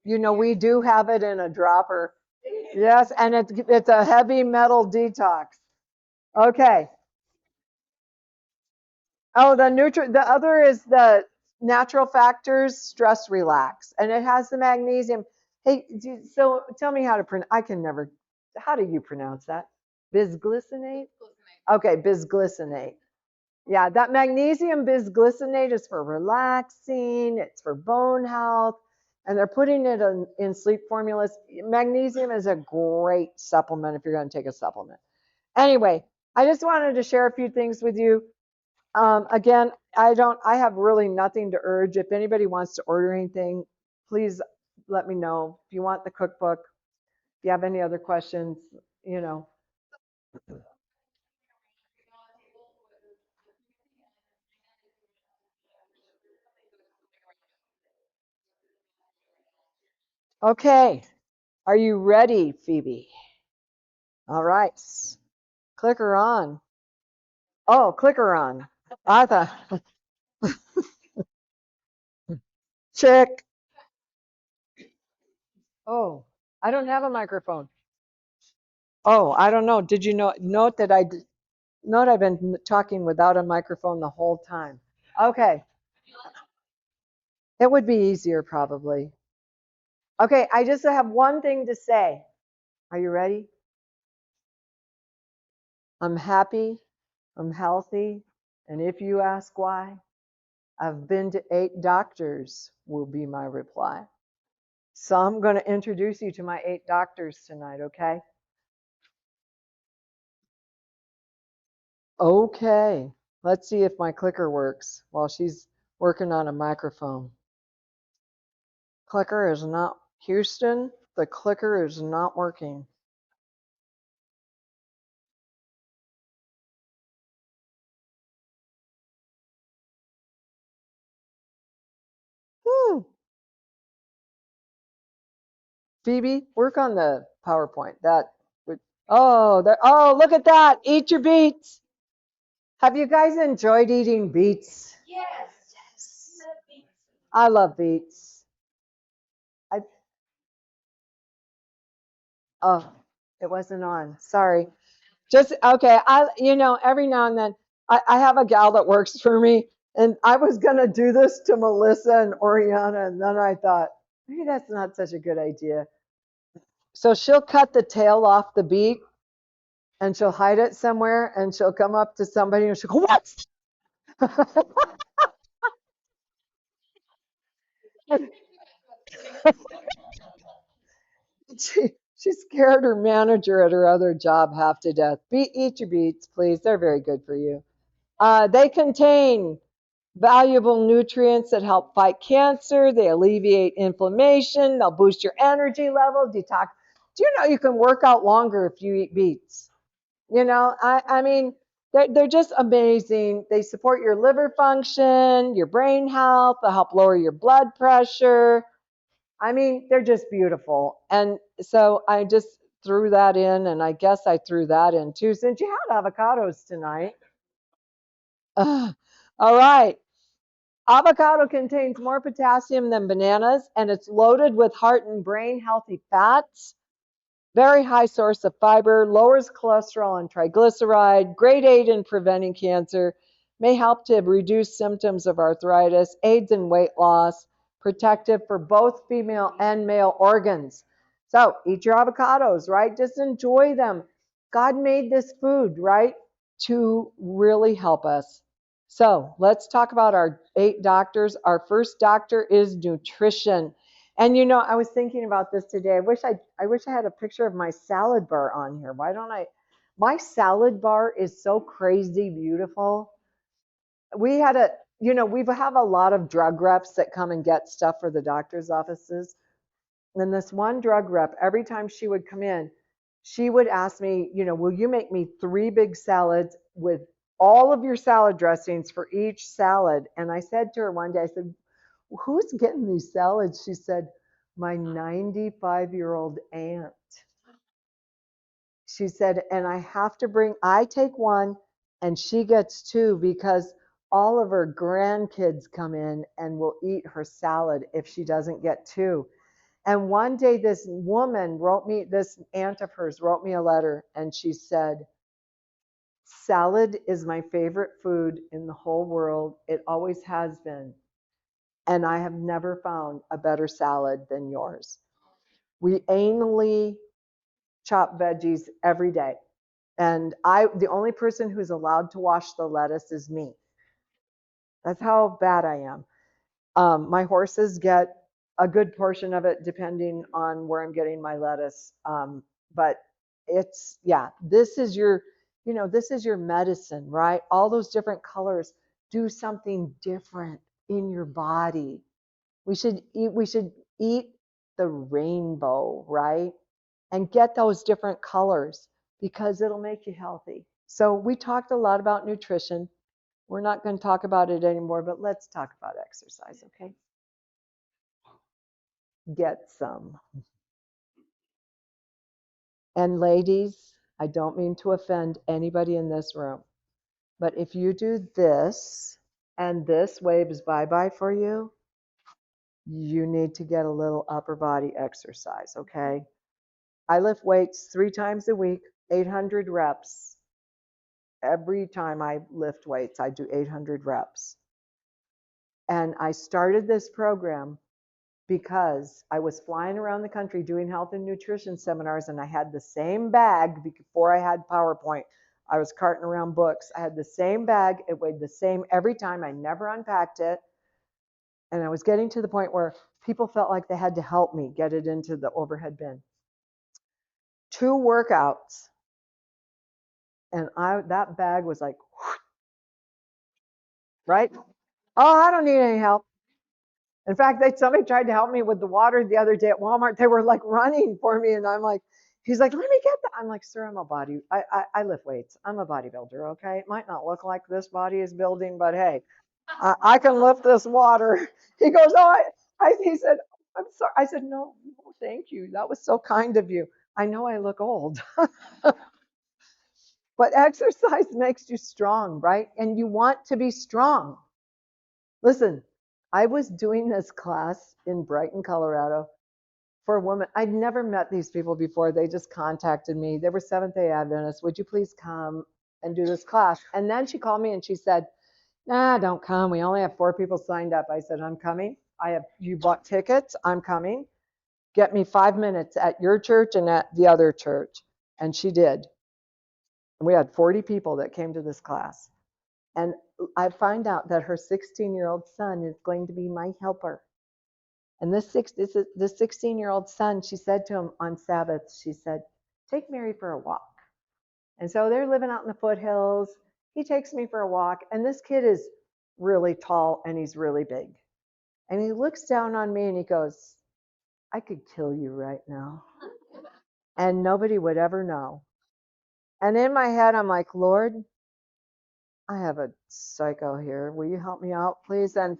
You know, we do have it in a dropper. Yes, and it's a heavy metal detox. Okay. Oh, the other is the natural factors, stress relax, and it has the magnesium. Hey, so tell me how to pronounce. I can never. How do you pronounce that? Bisglycinate. Okay, bisglycinate. Yeah, that magnesium bisglycinate is for relaxing. It's for bone health, and they're putting it in sleep formulas. Magnesium is a great supplement if you're going to take a supplement. Anyway, I just wanted to share a few things with you. Again, I have really nothing to urge. If anybody wants to order anything, please let me know. If you want the cookbook, if you have any other questions, you know. Okay, are you ready, Phoebe? All right, click her on. Oh, click her on. I thought, check. Oh, I don't have a microphone. Oh, I don't know. Did you note that note I've been talking without a microphone the whole time? Okay, it would be easier probably. Okay, I just have one thing to say. Are you ready? I'm happy, I'm healthy, and if you ask why, I've been to 8 doctors, will be my reply. So I'm going to introduce you to my 8 doctors tonight, okay? Okay, let's see if my clicker works while she's working on a microphone. Clicker is not, Houston, the clicker is not working. Whew. Phoebe, work on the PowerPoint. That would, oh, oh, look at that. Eat your beets. Have you guys enjoyed eating beets? Yes. I love beets. I, oh, it wasn't on. Sorry. Just, okay. Every now and then I have a gal that works for me, and I was going to do this to Melissa and Oriana, and then I thought, maybe that's not such a good idea. So she'll cut the tail off the beet and she'll hide it somewhere and she'll come up to somebody and she'll go, what? She scared her manager at her other job half to death. Eat your beets, please. They're very good for you. They contain valuable nutrients that help fight cancer. They alleviate inflammation. They'll boost your energy level, detox. Do you know you can work out longer if you eat beets? I mean, they're just amazing. They support your liver function, your brain health. They'll help lower your blood pressure. I mean, they're just beautiful. And so I just threw that in, and I guess I threw that in too, since you had avocados tonight. All right. Avocado contains more potassium than bananas, and it's loaded with heart and brain healthy fats. Very high source of fiber, lowers cholesterol and triglyceride, great aid in preventing cancer, may help to reduce symptoms of arthritis, aids in weight loss, protective for both female and male organs. So eat your avocados, right? Just enjoy them. God made this food, right, to really help us. So let's talk about our 8 doctors. Our first doctor is nutrition. And I was thinking about this today. I wish I had a picture of my salad bar on here. Why don't I? My salad bar is so crazy beautiful. We had we have a lot of drug reps that come and get stuff for the doctor's offices. And this one drug rep, every time she would come in, she would ask me, will you make me 3 big salads with all of your salad dressings for each salad? And I said to her one day, I said, who's getting these salads? She said, my 95-year-old aunt. She said, and I take one and she gets 2 because all of her grandkids come in and will eat her salad if she doesn't get 2. And one day this woman wrote me, this aunt of hers wrote me a letter, and she said, salad is my favorite food in the whole world. It always has been. And I have never found a better salad than yours. We anally chop veggies every day. And the only person who's allowed to wash the lettuce is me. That's how bad I am. My horses get a good portion of it depending on where I'm getting my lettuce. But it's, yeah, this is your, this is your medicine, right? All those different colors do something different in your body. We should eat the rainbow, right? And get those different colors because it'll make you healthy. So we talked a lot about nutrition. We're not going to talk about it anymore, but let's talk about exercise, okay? Get some. And ladies, I don't mean to offend anybody in this room, but if you do this and this waves bye-bye for you, you need to get a little upper body exercise, okay? I lift weights 3 times a week, 800 reps. Every time I lift weights, I do 800 reps. And I started this program because I was flying around the country doing health and nutrition seminars, and I had the same bag before I had PowerPoint. I was carting around books. I had the same bag. It weighed the same every time. I never unpacked it. And I was getting to the point where people felt like they had to help me get it into the overhead bin. 2 workouts, and that bag was like, right? Oh, I don't need any help. In fact, somebody tried to help me with the water the other day at Walmart. They were like running for me, and I'm like, he's like, let me get that. I'm like, sir, I lift weights. I'm a bodybuilder, okay? It might not look like this body is building, but hey, I can lift this water. He goes, oh, he said, I'm sorry. I said, no, thank you. That was so kind of you. I know I look old, but exercise makes you strong, right? And you want to be strong. Listen, I was doing this class in Brighton, Colorado for a woman. I'd never met these people before. They just contacted me. They were Seventh-day Adventists. Would you please come and do this class? And then she called me and she said, nah, don't come. We only have 4 people signed up. I said, I'm coming. You bought tickets. I'm coming. Get me 5 minutes at your church and at the other church. And she did. And we had 40 people that came to this class. And I find out that her 16-year-old son is going to be my helper. And this 16-year-old son, she said to him on Sabbath, she said, take Mary for a walk. And so they're living out in the foothills. He takes me for a walk. And this kid is really tall and he's really big. And he looks down on me and he goes, I could kill you right now. And nobody would ever know. And in my head, I'm like, Lord, I have a psycho here. Will you help me out, please? And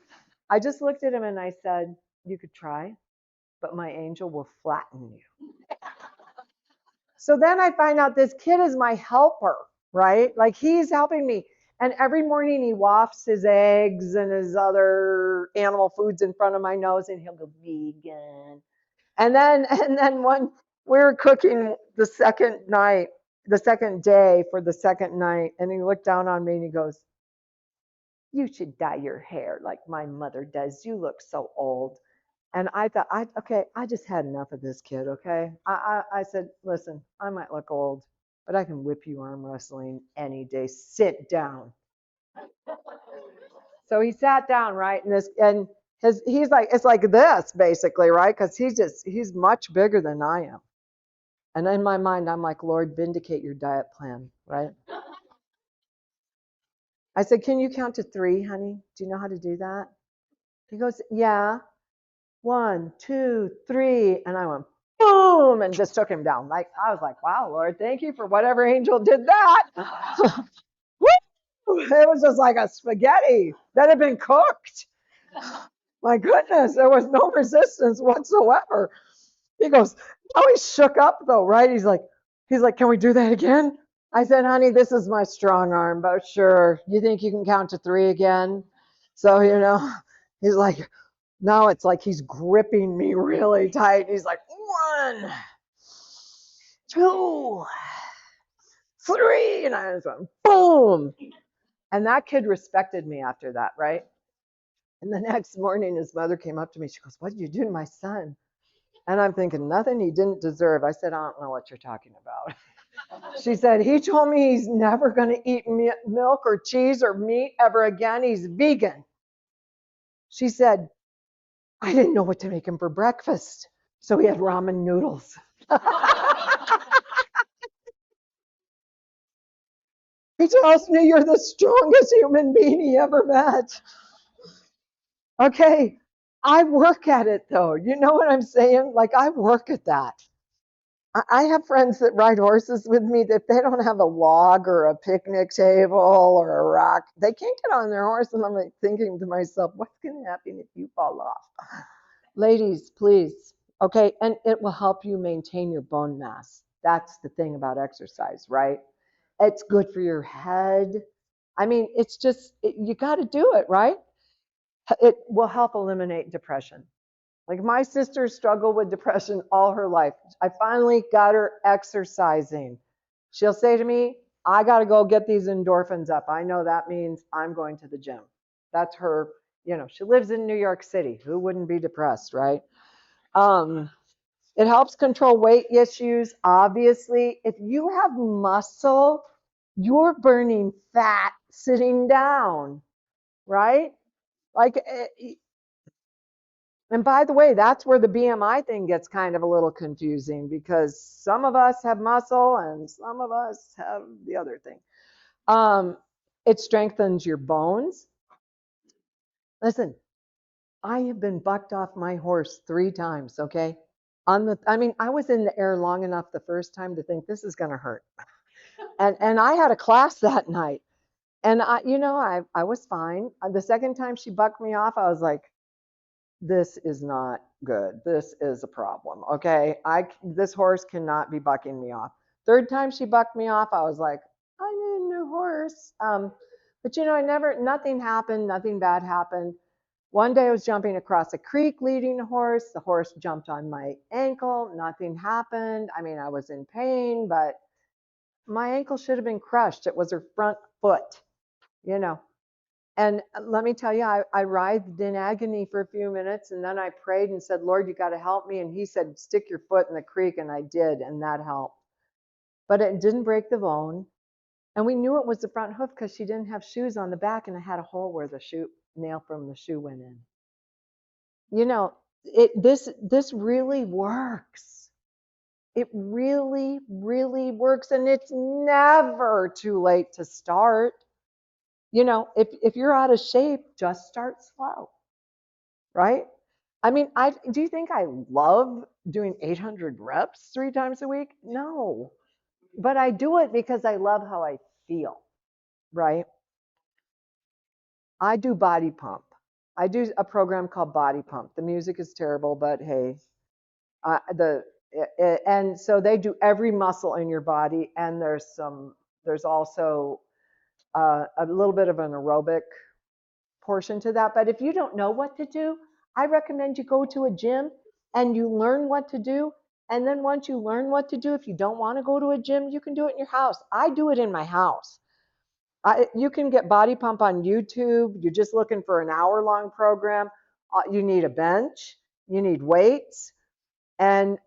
I just looked at him and I said, you could try, but my angel will flatten you. So then I find out this kid is my helper, right? Like he's helping me. And every morning he wafts his eggs and his other animal foods in front of my nose and he'll go vegan. And then when we were cooking the second day for the second night, and he looked down on me and he goes, you should dye your hair like my mother does. You look so old. And I thought, okay, I just had enough of this kid, okay? I said, listen, I might look old, but I can whip you arm wrestling any day. Sit down. So he sat down, right? He's like, it's like this basically, right? Because he's much bigger than I am. And in my mind, I'm like, Lord, vindicate your diet plan, right? I said, can you count to 3, honey? Do you know how to do that? He goes, yeah. 1, 2, 3. And I went, boom, and just took him down. Like, I was like, wow, Lord, thank you for whatever angel did that. It was just like a spaghetti that had been cooked. My goodness, there was no resistance whatsoever. He goes, oh, he's shook up though, right? He's like, can we do that again? I said, honey, this is my strong arm, but sure. You think you can count to 3 again? So, he's like, Now it's like he's gripping me really tight. He's like, 1, 2, 3. And I was like, boom. And that kid respected me after that, right? And the next morning, his mother came up to me. She goes, what did you do to my son? And I'm thinking, nothing he didn't deserve. I said, I don't know what you're talking about. She said, he told me he's never going to eat milk or cheese or meat ever again. He's vegan. She said, I didn't know what to make him for breakfast. So he had ramen noodles. He tells me you're the strongest human being he ever met. Okay, I work at it though. You know what I'm saying? Like I work at that. I have friends that ride horses with me that if they don't have a log or a picnic table or a rock, they can't get on their horse. And I'm like thinking to myself, what's going to happen if you fall off? Ladies, please. Okay, and it will help you maintain your bone mass. That's the thing about exercise, right? It's good for your head. I mean, it's just, you got to do it, right? It will help eliminate depression. Like my sister struggled with depression all her life. I finally got her exercising. She'll say to me, I got to go get these endorphins up. I know that means I'm going to the gym. That's her, she lives in New York City. Who wouldn't be depressed, right? Um, it helps control weight issues. Obviously, if you have muscle, you're burning fat sitting down, right? Like, and by the way, that's where the BMI thing gets kind of a little confusing because some of us have muscle and some of us have the other thing. It strengthens your bones. Listen, I have been bucked off my horse 3 times, okay? I was in the air long enough the first time to think this is going to hurt. And I had a class that night. And I was fine. The second time she bucked me off, I was like, this is not good. This is a problem. Okay. This horse cannot be bucking me off. Third time she bucked me off, I was like, I need a new horse. But nothing happened. Nothing bad happened. One day I was jumping across a creek leading a horse. The horse jumped on my ankle. Nothing happened. I mean, I was in pain, but my ankle should have been crushed. It was her front foot, you know. And let me tell you, I writhed in agony for a few minutes, and then I prayed and said, Lord, you got to help me. And he said, stick your foot in the creek, and I did, and that helped. But it didn't break the bone. And we knew it was the front hoof because she didn't have shoes on the back, and I had a hole where the nail from the shoe went in. This really works. It really, really works, and it's never too late to start. If you're out of shape, just start slow, right? I mean, do you think I love doing 800 reps 3 times a week? No, but I do it because I love how I feel, right? I do body pump. I do a program called Body Pump. The music is terrible, but hey, and so they do every muscle in your body, and there's also a little bit of an aerobic portion to that. But if you don't know what to do, I recommend you go to a gym and you learn what to do. And then once you learn what to do, if you don't want to go to a gym, you can do it in your house. I do it in my house. You can get Body Pump on YouTube. You're just looking for an hour-long program. You need a bench. You need weights. And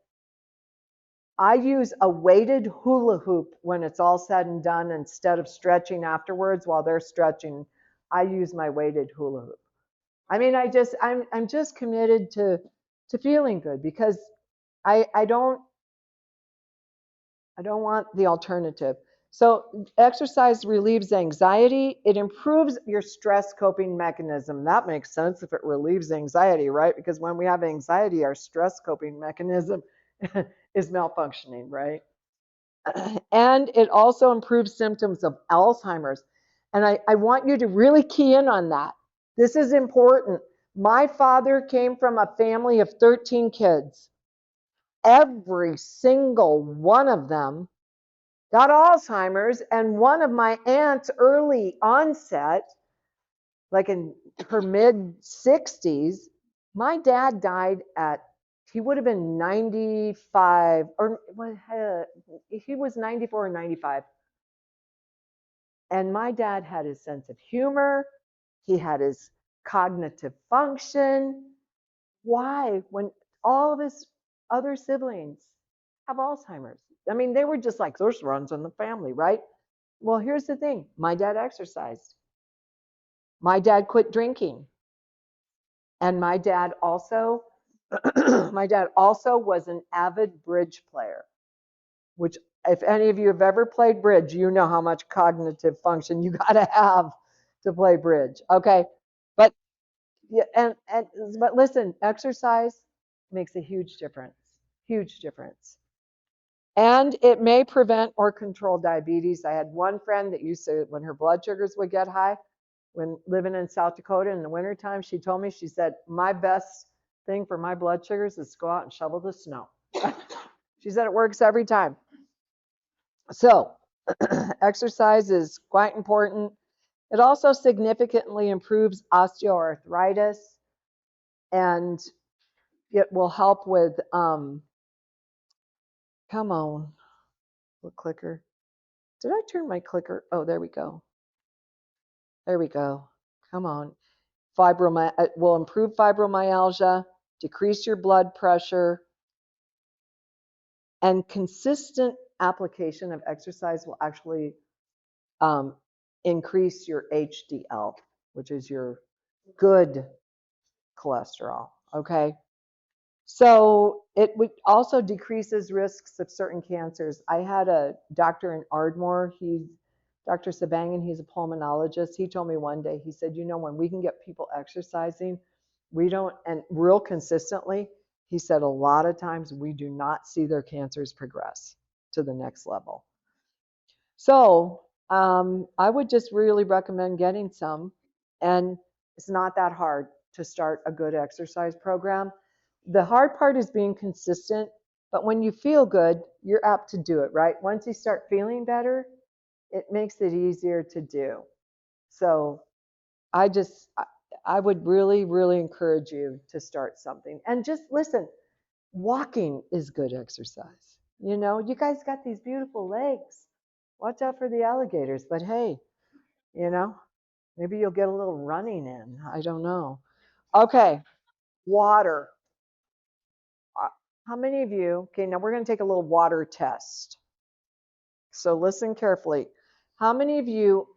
I use a weighted hula hoop when it's all said and done. Instead of stretching afterwards while they're stretching, I use my weighted hula hoop. I mean, I'm just committed to feeling good because I don't want the alternative. So exercise relieves anxiety. It improves your stress coping mechanism. That makes sense if it relieves anxiety, right? Because when we have anxiety, our stress coping mechanism is malfunctioning, right? And it also improves symptoms of Alzheimer's. And I want you to really key in on that. This is important. My father came from a family of 13 kids. Every single one of them got Alzheimer's, and one of my aunts, early onset, like in her mid 60s, My dad died he would have been 95, or he was 94 or 95. And my dad had his sense of humor. He had his cognitive function. Why, when all of his other siblings have Alzheimer's? I mean, they were just like, this runs in the family, right? Well, here's the thing. My dad exercised. My dad quit drinking. And my dad also my dad also was an avid bridge player, which if any of you have ever played bridge, you know how much cognitive function you got to have to play bridge. Okay. But yeah, but listen, exercise makes a huge difference. Huge difference. And it may prevent or control diabetes. I had one friend that used to, when her blood sugars would get high, when living in South Dakota in the wintertime, she told me, she said, my best thing for my blood sugars is to go out and shovel the snow. She said it works every time. So exercise is quite important. It also significantly improves osteoarthritis, and it will help with, come on, what clicker? Did I turn my clicker? Oh, there we go. There we go. Come on. It will improve fibromyalgia, decrease your blood pressure, and consistent application of exercise will actually um, increase your HDL, which is your good cholesterol. Okay. So it would also decreases risks of certain cancers. I had a doctor in Ardmore. He's Dr. Sebring, and he's a pulmonologist. He told me one day, he said, when we can get people exercising, we don't, and real consistently, he said a lot of times we do not see their cancers progress to the next level. So I would just really recommend getting some. And it's not that hard to start a good exercise program. The hard part is being consistent, but when you feel good, you're apt to do it, right? Once you start feeling better, it makes it easier to do. So I just, I would really, really encourage you to start something. And just listen, walking is good exercise. You guys got these beautiful legs. Watch out for the alligators, but hey, you know, maybe you'll get a little running in. I don't know. Okay, water. How many of you, okay, now we're going to take a little water test. So listen carefully. How many of you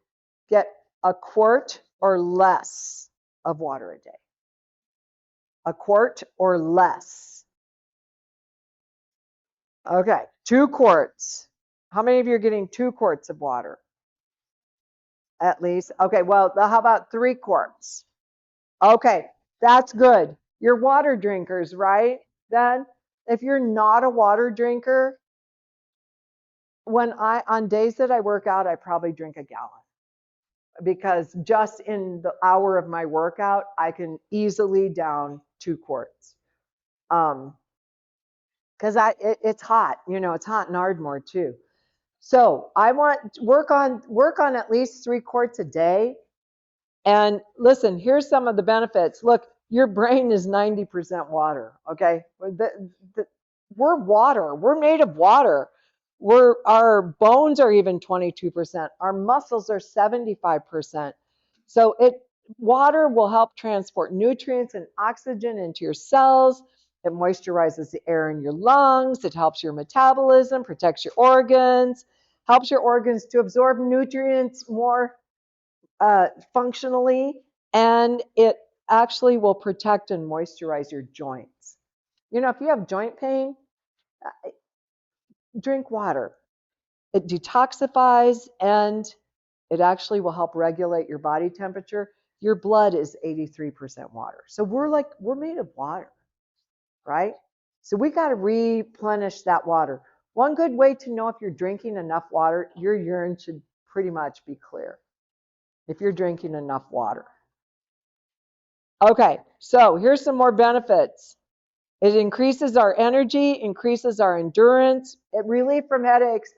get a quart or less of water a day? A quart or less. Okay, 2 quarts. How many of you are getting 2 quarts of water? At least. Okay, well, how about 3 quarts? Okay, that's good. You're water drinkers, right? Then, if you're not a water drinker, on days that I work out, I probably drink a gallon, because just in the hour of my workout, I can easily down 2 quarts. Because it's hot, it's hot in Ardmore too. So I want work on at least 3 quarts a day. And listen, here's some of the benefits. Look, your brain is 90% water. Okay, we're water. We're made of water. Our bones are even 22%. Our muscles are 75%. So water will help transport nutrients and oxygen into your cells. It moisturizes the air in your lungs. It helps your metabolism, protects your organs, helps your organs to absorb nutrients more functionally, and it actually will protect and moisturize your joints. If you have joint pain, drink water. It detoxifies, and it actually will help regulate your body temperature. Your blood is 83% water. So we're made of water, right? So we got to replenish that water. One good way to know if you're drinking enough water, your urine should pretty much be clear if you're drinking enough water. Okay, so here's some more benefits. It increases our energy, increases our endurance, it relief from headaches.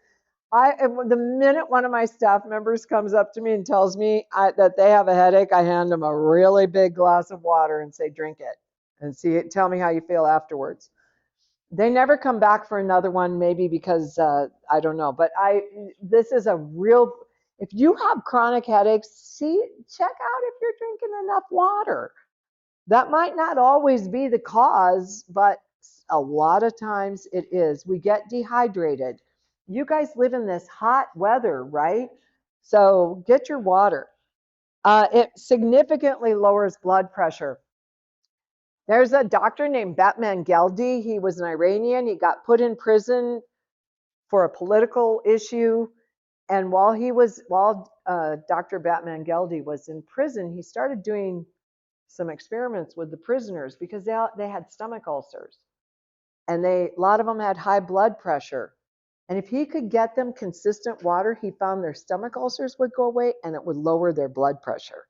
The minute one of my staff members comes up to me and tells me that they have a headache, I hand them a really big glass of water and say, drink it. and see. Tell me how you feel afterwards. They never come back for another one, maybe because I don't know. But this is a real. If you have chronic headaches, check out if you're drinking enough water. That might not always be the cause, but a lot of times it is. We get dehydrated. You guys live in this hot weather, right? So get your water. It significantly lowers blood pressure. There's a doctor named Batman Geldi. He was an Iranian. He got put in prison for a political issue. And while Dr. Batman Geldi was in prison, he started doing some experiments with the prisoners because they had stomach ulcers, and a lot of them had high blood pressure. And if he could get them consistent water, he found their stomach ulcers would go away and it would lower their blood pressure.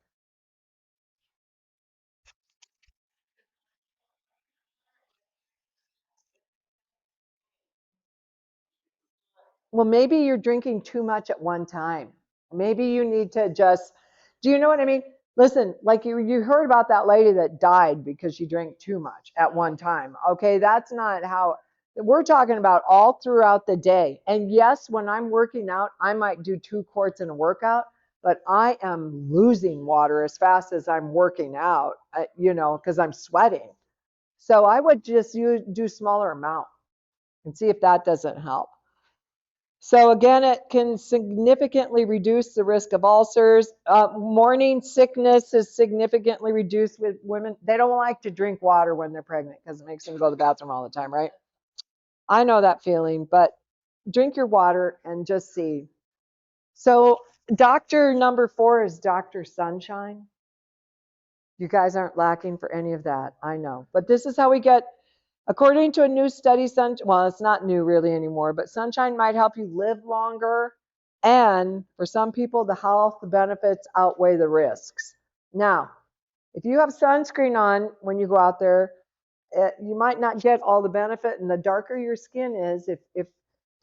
Well, maybe you're drinking too much at one time. Maybe you need to just, do you know what I mean? Listen, like you heard about that lady that died because she drank too much at one time. Okay, that's not how we're talking about all throughout the day. And yes, when I'm working out, I might do 2 quarts in a workout, but I am losing water as fast as I'm working out, because I'm sweating. So I would just do smaller amount and see if that doesn't help. So again, it can significantly reduce the risk of ulcers. Morning sickness is significantly reduced with women. They don't like to drink water when they're pregnant because it makes them go to the bathroom all the time, right? I know that feeling, but drink your water and just see. So doctor number 4 is Dr. Sunshine. You guys aren't lacking for any of that, I know. But this is how we get, according to a new study, well, it's not new really anymore, but sunshine might help you live longer. And for some people, the health benefits outweigh the risks. Now, if you have sunscreen on when you go out there, you might not get all the benefit. And the darker your skin is, if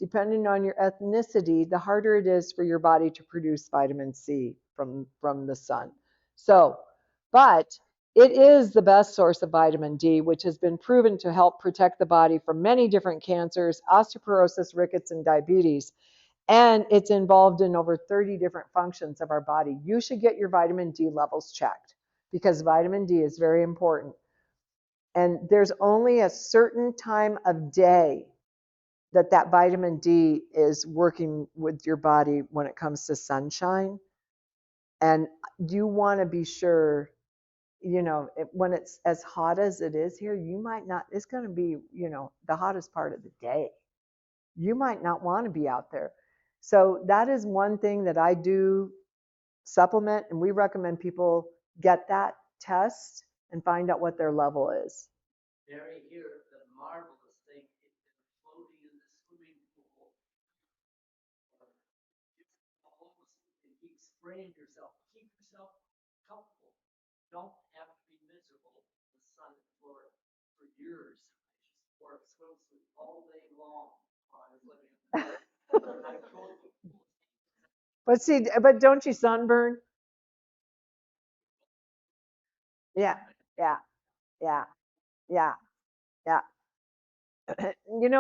depending on your ethnicity, the harder it is for your body to produce vitamin C from the sun. So, but it is the best source of vitamin D, which has been proven to help protect the body from many different cancers, osteoporosis, rickets, and diabetes. And it's involved in over 30 different functions of our body. You should get your vitamin D levels checked because vitamin D is very important. And there's only a certain time of day that vitamin D is working with your body when it comes to sunshine. And you want to be sure, when it's as hot as it is here, you might not, it's going to be, the hottest part of the day. You might not want to be out there. So that is one thing that I do supplement, and we recommend people get that test and find out what their level is. Mary, here, the marvelous thing is that floating in the swimming pool, you keep spraying yourself. Keep yourself comfortable. Don't have to be miserable in the sun in Florida for years. I wore a swimsuit all day long while I was living in But see, but don't you sunburn? Yeah, yeah, yeah, yeah, yeah.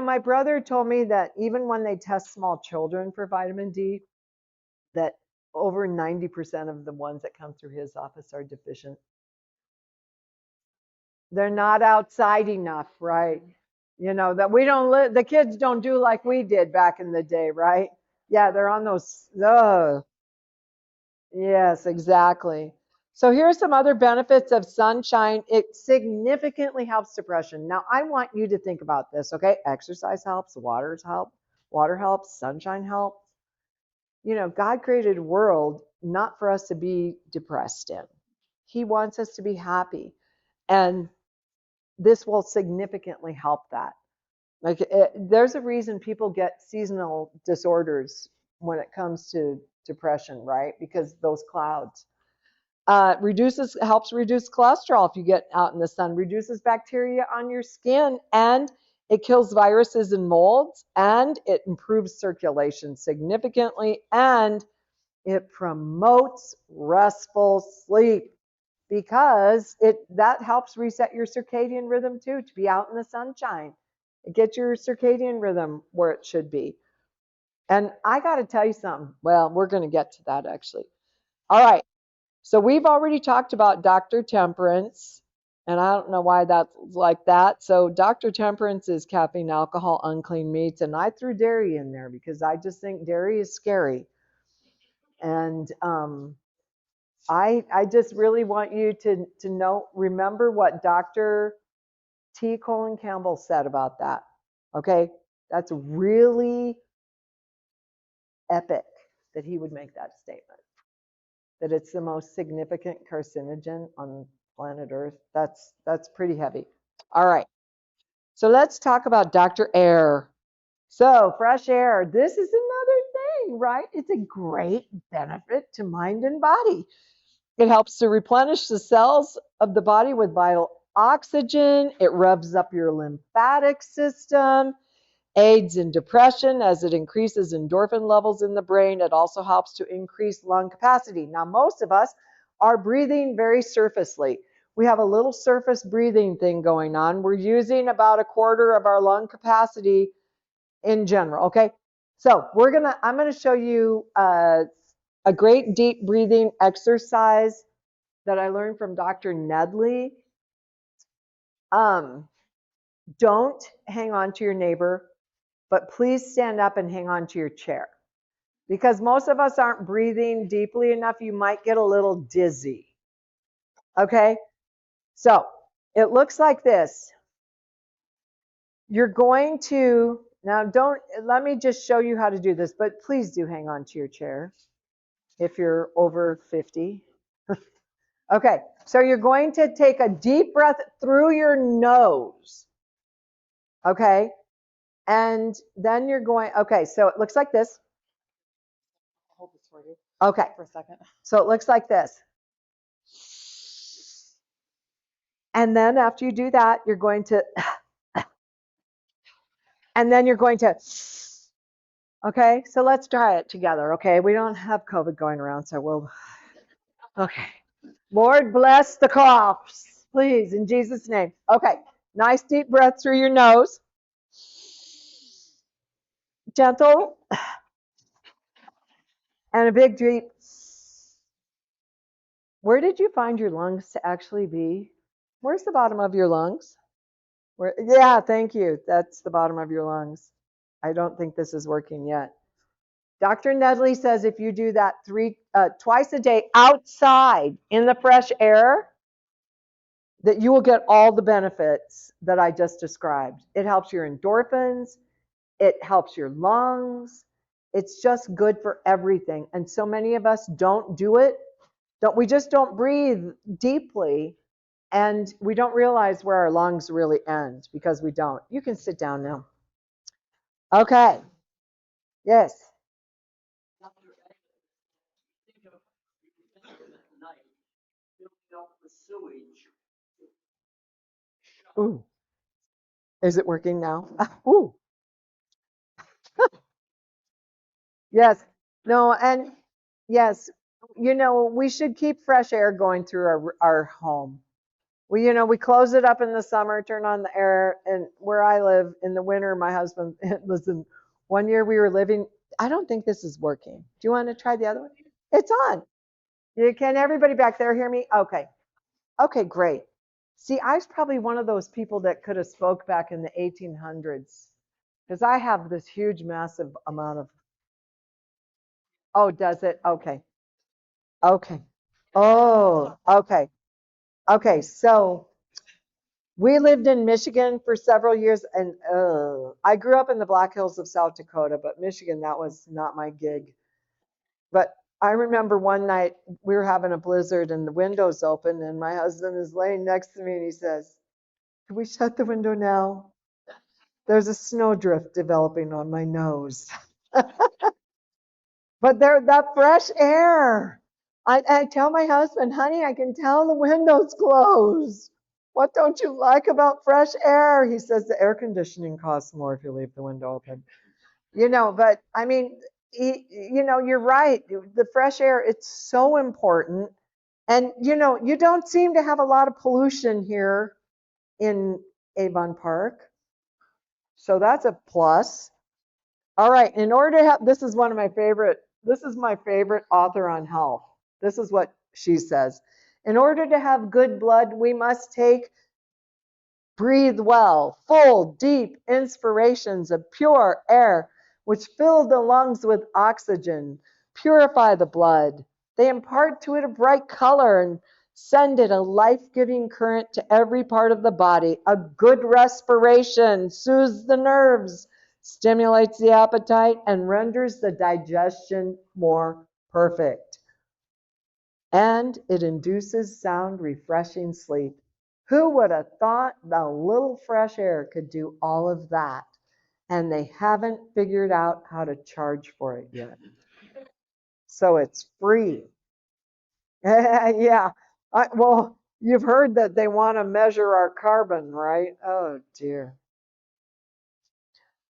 My brother told me that even when they test small children for vitamin D, that over 90% of the ones that come through his office are deficient. They're not outside enough, right? That we don't live, the kids don't do like we did back in the day, right? Yeah, they're on those, yes, exactly. So here's some other benefits of sunshine. It significantly helps depression. Now, I want you to think about this, okay? Exercise helps, water helps, sunshine helps. God created a world not for us to be depressed in. He wants us to be happy. And this will significantly help that. Like there's a reason people get seasonal disorders when it comes to depression, right? Because those clouds. Helps reduce cholesterol if you get out in the sun, reduces bacteria on your skin, and it kills viruses and molds, and it improves circulation significantly, and it promotes restful sleep. because that helps reset your circadian rhythm too, to be out in the sunshine. It gets your circadian rhythm where it should be. And I got to tell you something. Well, we're going to get to that actually. All right. So we've already talked about Dr. Temperance, and I don't know why that's like that. So Dr. Temperance is caffeine, alcohol, unclean meats, and I threw dairy in there because I just think dairy is scary. And I just really want you to know, remember what Dr. T. Colin Campbell said about that. Okay, that's really epic that he would make that statement. That it's the most significant carcinogen on planet Earth. That's pretty heavy. All right. So let's talk about Dr. Air. So fresh air, this is another thing, right? It's a great benefit to mind and body. It helps to replenish the cells of the body with vital oxygen. It revs up your lymphatic system, aids in depression as it increases endorphin levels in the brain. It also helps to increase lung capacity. Now, most of us are breathing very surfacely. We have a little surface breathing thing going on. We're using about a quarter of our lung capacity in general, okay? So I'm gonna show you a great deep breathing exercise that I learned from Dr. Nedley. Don't hang on to your neighbor, but please stand up and hang on to your chair. Because most of us aren't breathing deeply enough, you might get a little dizzy. Okay? So it looks like this. You're going to, now let me just show you how to do this, but please do hang on to your chair if you're over 50. Okay, so you're going to take a deep breath through your nose. Okay, and then you're going, okay, so it looks like this. I'll hold this for you. Okay. For a second. So it looks like this. And then after you do that, you're going to, and then you're going to, okay, so let's try it together, okay? We don't have COVID going around, so we'll, okay. Lord bless the coughs, please, in Jesus' name. Okay, nice deep breath through your nose. Gentle. And a big deep. Where did you find your lungs to actually be? Where's the bottom of your lungs? Yeah, thank you. That's the bottom of your lungs. I don't think this is working yet. Dr. Nedley says if you do that twice a day outside in the fresh air, that you will get all the benefits that I just described. It helps your endorphins. It helps your lungs. It's just good for everything. And so many of us don't do it. We just don't breathe deeply. And we don't realize where our lungs really end because we don't. You can sit down now. Okay. Yes. Dr. think of at night, filling up the sewage. Ooh. Is it working now? Ooh. Yes. No, and yes, we should keep fresh air going through our home. We close it up in the summer, turn on the air, and where I live in the winter, my husband, listen, one year we were living, I don't think this is working. Do you want to try the other one? It's on. Can everybody back there hear me? Okay. Okay, great. See, I was probably one of those people that could have spoke back in the 1800s because I have this huge, massive amount of, oh, does it? Okay. Okay. Oh, okay. Okay, so we lived in Michigan for several years, and I grew up in the Black Hills of South Dakota, but Michigan, that was not my gig. But I remember one night we were having a blizzard and the windows open, and my husband is laying next to me and he says, "Can we shut the window now? There's a snowdrift developing on my nose." But that fresh air. I tell my husband, "Honey, I can tell the window's closed. What don't you like about fresh air?" He says the air conditioning costs more if you leave the window open. But I mean, you're right. The fresh air, it's so important. And you don't seem to have a lot of pollution here in Avon Park. So that's a plus. All right, in order to have, this is my favorite author on health. This is what she says. In order to have good blood, we must breathe well, full, deep inspirations of pure air, which fill the lungs with oxygen, purify the blood. They impart to it a bright color and send it a life-giving current to every part of the body. A good respiration soothes the nerves, stimulates the appetite, and renders the digestion more perfect. And it induces sound, refreshing sleep. Who would have thought the little fresh air could do all of that? And they haven't figured out how to charge for it yet. So it's free. Yeah. Well, you've heard that they want to measure our carbon, right? Oh, dear.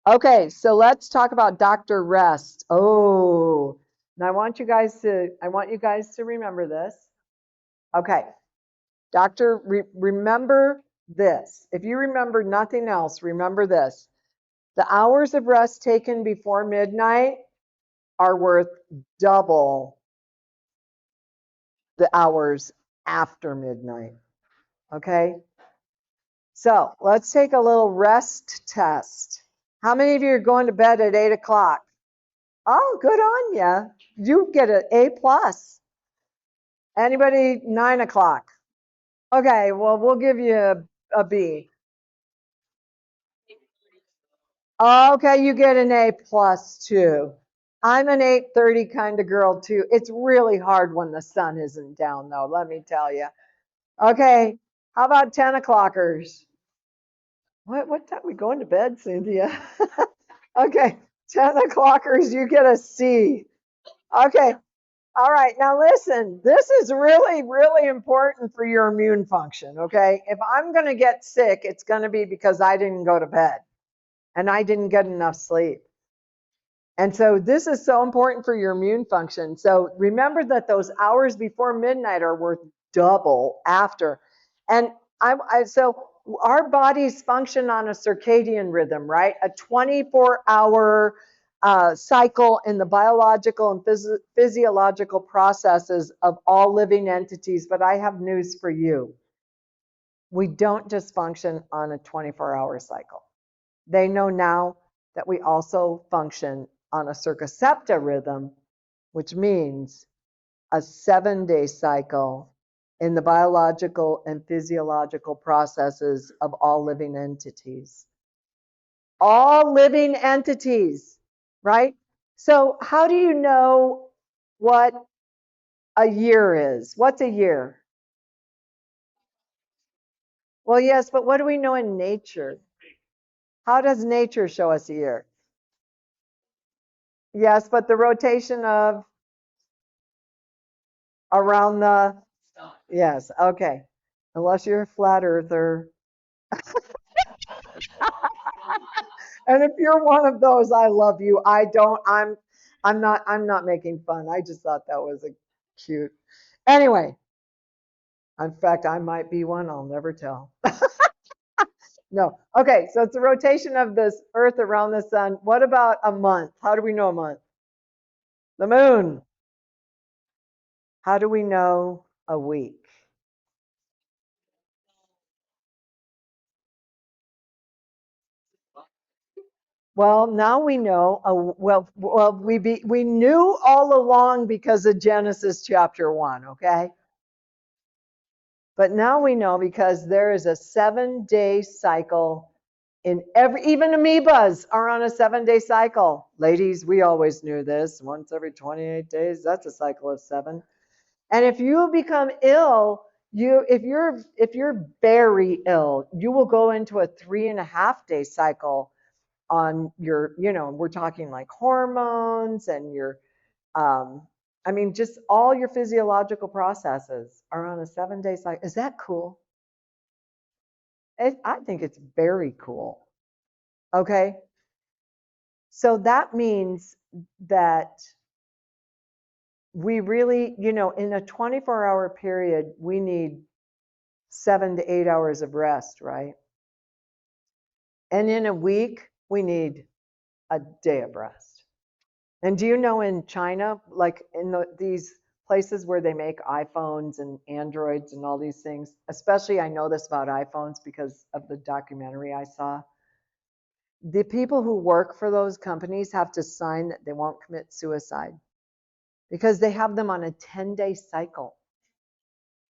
Okay, so let's talk about Dr. Rest. Oh, and I want you guys to remember this. Okay. Remember this. If you remember nothing else, remember this. The hours of rest taken before midnight are worth double the hours after midnight. Okay? So let's take a little rest test. How many of you are going to bed at 8 o'clock? Oh, good on you. You get an A plus. Anybody 9 o'clock? Okay, well, we'll give you a B. Okay, you get an A plus too. I'm an 8:30 kind of girl too. It's really hard when the sun isn't down though, let me tell you. Okay, how about 10 o'clockers? What time are we going to bed, Cynthia? Okay, 10 o'clockers, you get a C. Okay, all right, now listen, this is really, really important for your immune function, okay? If I'm going to get sick, it's going to be because I didn't go to bed and I didn't get enough sleep. And so this is so important for your immune function. So remember that those hours before midnight are worth double after. And so our bodies function on a circadian rhythm, right? A 24-hour cycle in the biological and physiological processes of all living entities. But I have news for you. We don't just function on a 24-hour cycle. They know now that we also function on a circumcepta rhythm, which means a 7-day cycle in the biological and physiological processes of all living entities. All living entities, right? So how do you know what a year is? What's a year? Well, yes, but what do we know in nature? How does nature show us a year? Yes, but the rotation of around the, yes, okay. Unless you're a flat earther. And if you're one of those, I love you. I don't, I'm not making fun. I just thought that was a cute. Anyway, in fact, I might be one. I'll never tell. No. Okay, so it's the rotation of this earth around the sun. What about a month? How do we know a month? The moon. How do we know a week? Well, now we know. We knew all along because of Genesis chapter 1, okay? But now we know because there is a 7-day cycle in even amoebas are on a 7-day cycle. Ladies, we always knew this. Once every 28 days, that's a cycle of 7. And if you become ill, if you're very ill, you will go into a 3.5-day cycle on your, we're talking like hormones and your, um, I mean, just all your physiological processes are on a 7-day cycle. Is that cool? I think it's very cool. Okay. So that means that we really, in a 24-hour period, we need 7 to 8 hours of rest, right? And in a week, we need a day of rest. And do you know in China, like in these places where they make iPhones and Androids and all these things, especially I know this about iPhones because of the documentary I saw, the people who work for those companies have to sign that they won't commit suicide because they have them on a 10-day cycle.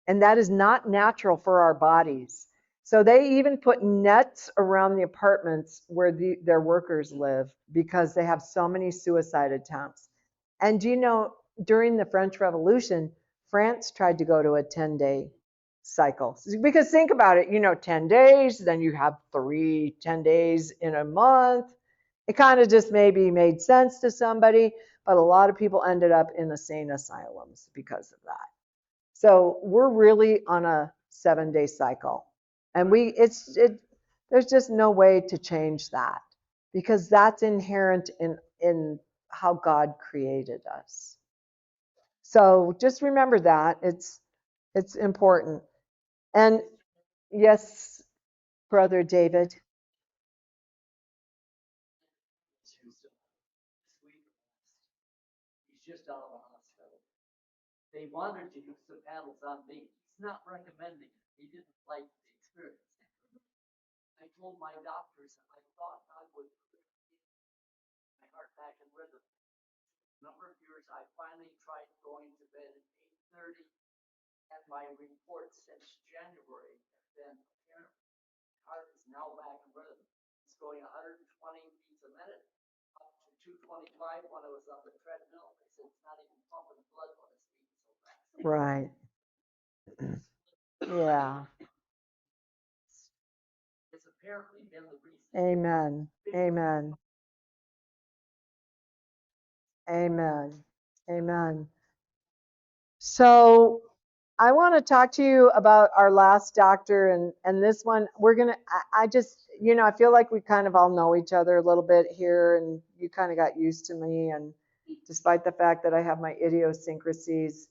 And that is not natural for our bodies. So they even put nets around the apartments where their workers live because they have so many suicide attempts. And do you know, during the French Revolution, France tried to go to a 10-day cycle. Because think about it, 10 days, then you have 10 days in a month. It kind of just maybe made sense to somebody, but a lot of people ended up in insane asylums because of that. So we're really on a 7-day cycle. And there's just no way to change that because that's inherent in how God created us. So just remember that. It's important. And yes, Brother David. He's just out of the hospital. They wanted to use the paddles on me. He's not recommending it. He didn't like the experience. I told my doctors I thought I would put my heart back in rhythm. A number of years, I finally tried going to bed at 8:30, and my report since January has been apparent. Heart is now back in rhythm. It's going 120 beats a minute, up to 225 when I was on the treadmill. They said it's not even pumping blood when it's beating so fast. Right. Yeah. It's apparently been the reason. Amen. Amen. Amen. Amen. So I want to talk to you about our last doctor and this one we're gonna I just I feel like we kind of all know each other a little bit here and you kind of got used to me and despite the fact that I have my idiosyncrasies,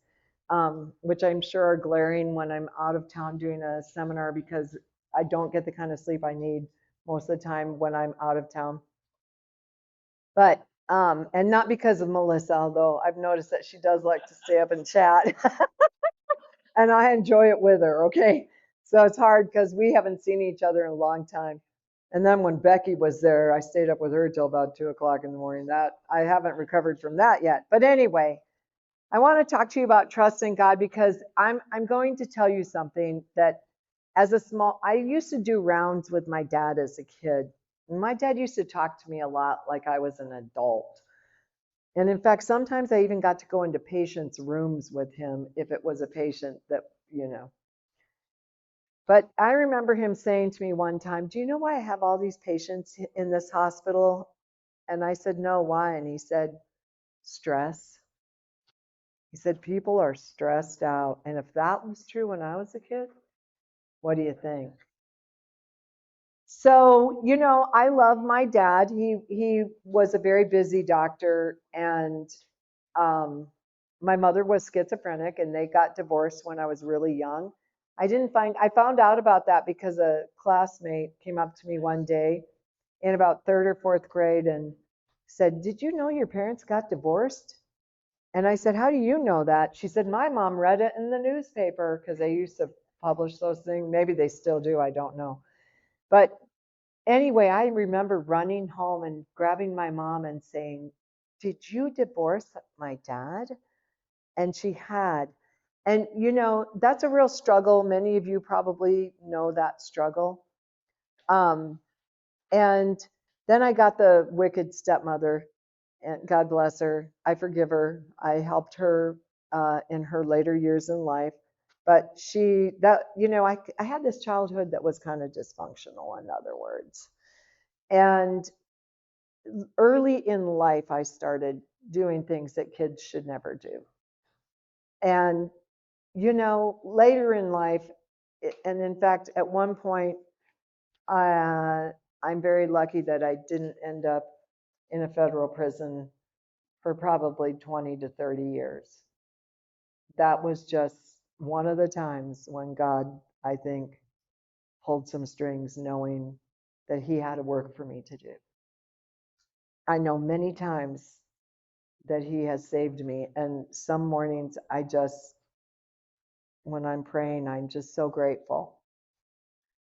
which I'm sure are glaring when I'm out of town doing a seminar because I don't get the kind of sleep I need most of the time when I'm out of town. But and not because of Melissa, although I've noticed that she does like to stay up and chat. And I enjoy it with her, okay? So it's hard because we haven't seen each other in a long time. And then when Becky was there, I stayed up with her till about 2 o'clock in the morning. That I haven't recovered from that yet. But anyway, I want to talk to you about trusting God because I'm going to tell you something that I used to do rounds with my dad as a kid. And my dad used to talk to me a lot like I was an adult. And in fact, sometimes I even got to go into patients' rooms with him if it was a patient that. But I remember him saying to me one time, "Do you know why I have all these patients in this hospital?" And I said, "No, why?" And he said, "Stress." He said, "People are stressed out." And if that was true when I was a kid, what do you think? So, I love my dad. He was a very busy doctor, and um, my mother was schizophrenic, and they got divorced when I was really young. I found out about that because a classmate came up to me one day in about third or fourth grade and said, "Did you know your parents got divorced?" And I said, "How do you know that?" She said, "My mom read it in the newspaper," because they used to publish those things. Maybe they still do, I don't know. But anyway, I remember running home and grabbing my mom and saying, "Did you divorce my dad?" And she had. And that's a real struggle. Many of you probably know that struggle. Um, and then I got the wicked stepmother, and God bless her. I forgive her. I helped her in her later years in life. But I had this childhood that was kind of dysfunctional, in other words. And early in life, I started doing things that kids should never do. And, later in life, and in fact, at one point, I'm very lucky that I didn't end up in a federal prison for probably 20 to 30 years. that was just one of the times when God, I think, pulled some strings knowing that he had a work for me to do. I know many times that he has saved me, and some mornings I just, when I'm praying, I'm just so grateful.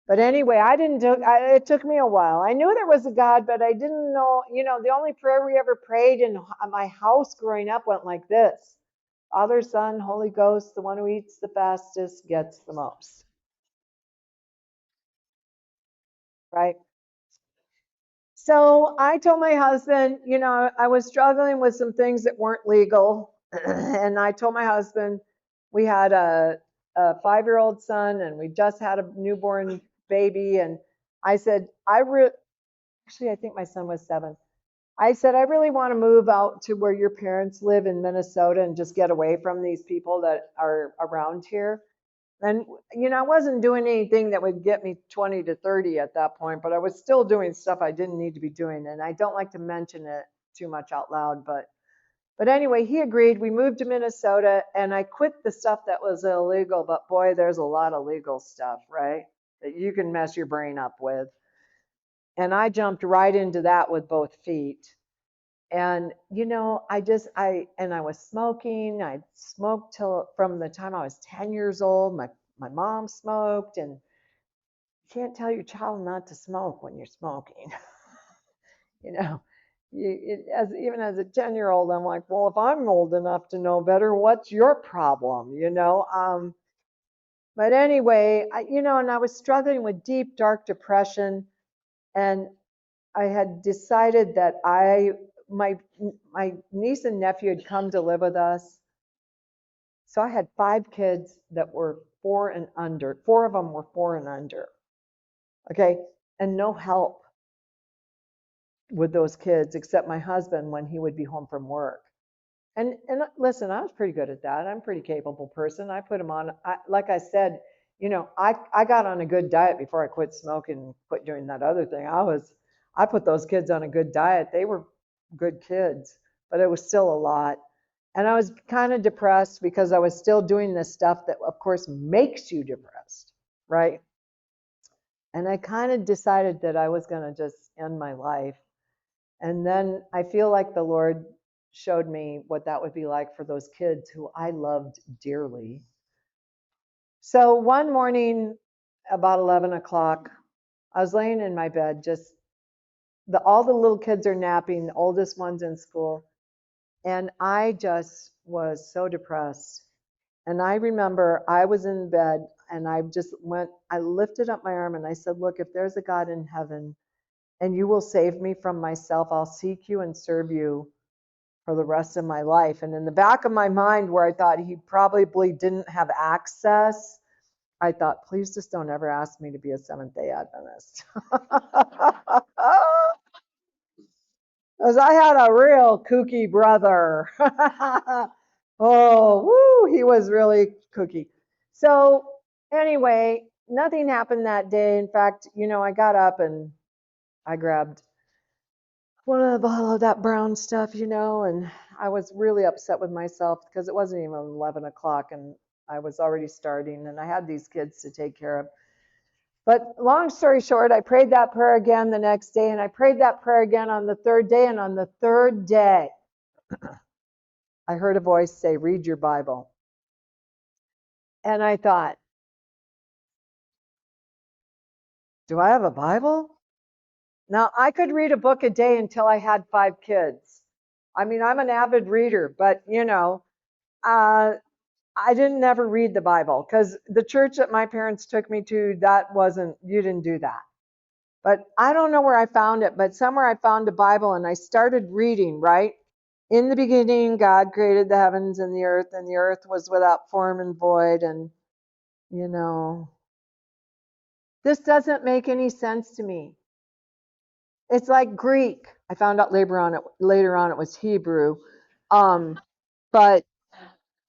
But anyway, I didn't do, it took me a while. I knew there was a God, but I didn't know, the only prayer we ever prayed in my house growing up went like this: Father, Son, Holy Ghost, the one who eats the fastest gets the most, right? So I told my husband, I was struggling with some things that weren't legal. And I told my husband, we had a 5-year-old son and we just had a newborn baby. And I said, actually, I think my son was 7. I said, I really want to move out to where your parents live in Minnesota and just get away from these people that are around here. And, I wasn't doing anything that would get me 20 to 30 at that point, but I was still doing stuff I didn't need to be doing. And I don't like to mention it too much out loud, but anyway, he agreed. We moved to Minnesota and I quit the stuff that was illegal, but boy, there's a lot of legal stuff, right? That you can mess your brain up with. And I jumped right into that with both feet. And I was smoking. I smoked till from the time I was 10 years old. My mom smoked, and you can't tell your child not to smoke when you're smoking. you know, even as a 10-year-old, I'm like, well, if I'm old enough to know better, what's your problem? But anyway, and I was struggling with deep, dark depression, and I had decided that my niece and nephew had come to live with us. So I had 5 kids that were 4 and under. 4 of them were 4 and under. Okay. And no help with those kids except my husband when he would be home from work. And listen, I was pretty good at that. I'm a pretty capable person. I put them on, like I said, I got on a good diet before I quit smoking and quit doing that other thing. I put those kids on a good diet. They were good kids, but it was still a lot. And I was kind of depressed because I was still doing this stuff that, of course, makes you depressed, right? And I kind of decided that I was going to just end my life. And then I feel like the Lord showed me what that would be like for those kids who I loved dearly. So one morning, about 11 o'clock, I was laying in my bed, just all the little kids are napping, the oldest one's in school. And I just was so depressed. And I remember I was in bed and I lifted up my arm and I said, look, if there's a God in heaven and you will save me from myself, I'll seek you and serve you for the rest of my life. And in the back of my mind, where I thought he probably didn't have access, I thought, please just don't ever ask me to be a Seventh-day Adventist. Because I had a real kooky brother. Oh, woo, he was really kooky. So anyway, nothing happened that day. In fact, I got up and I grabbed one of the bottle of that brown stuff, and I was really upset with myself because it wasn't even 11 o'clock and I was already starting and I had these kids to take care of. But long story short, I prayed that prayer again the next day, and I prayed that prayer again on the 3rd day. And on the 3rd day, I heard a voice say, read your Bible. And I thought, do I have a Bible? Now, I could read a book a day until I had 5 kids. I mean, I'm an avid reader, but, I didn't never read the Bible because the church that my parents took me to, you didn't do that. But I don't know where I found it, but somewhere I found a Bible and I started reading, right? In the beginning, God created the heavens and the earth was without form and void. And, this doesn't make any sense to me. It's like Greek. I found out later on it was Hebrew. But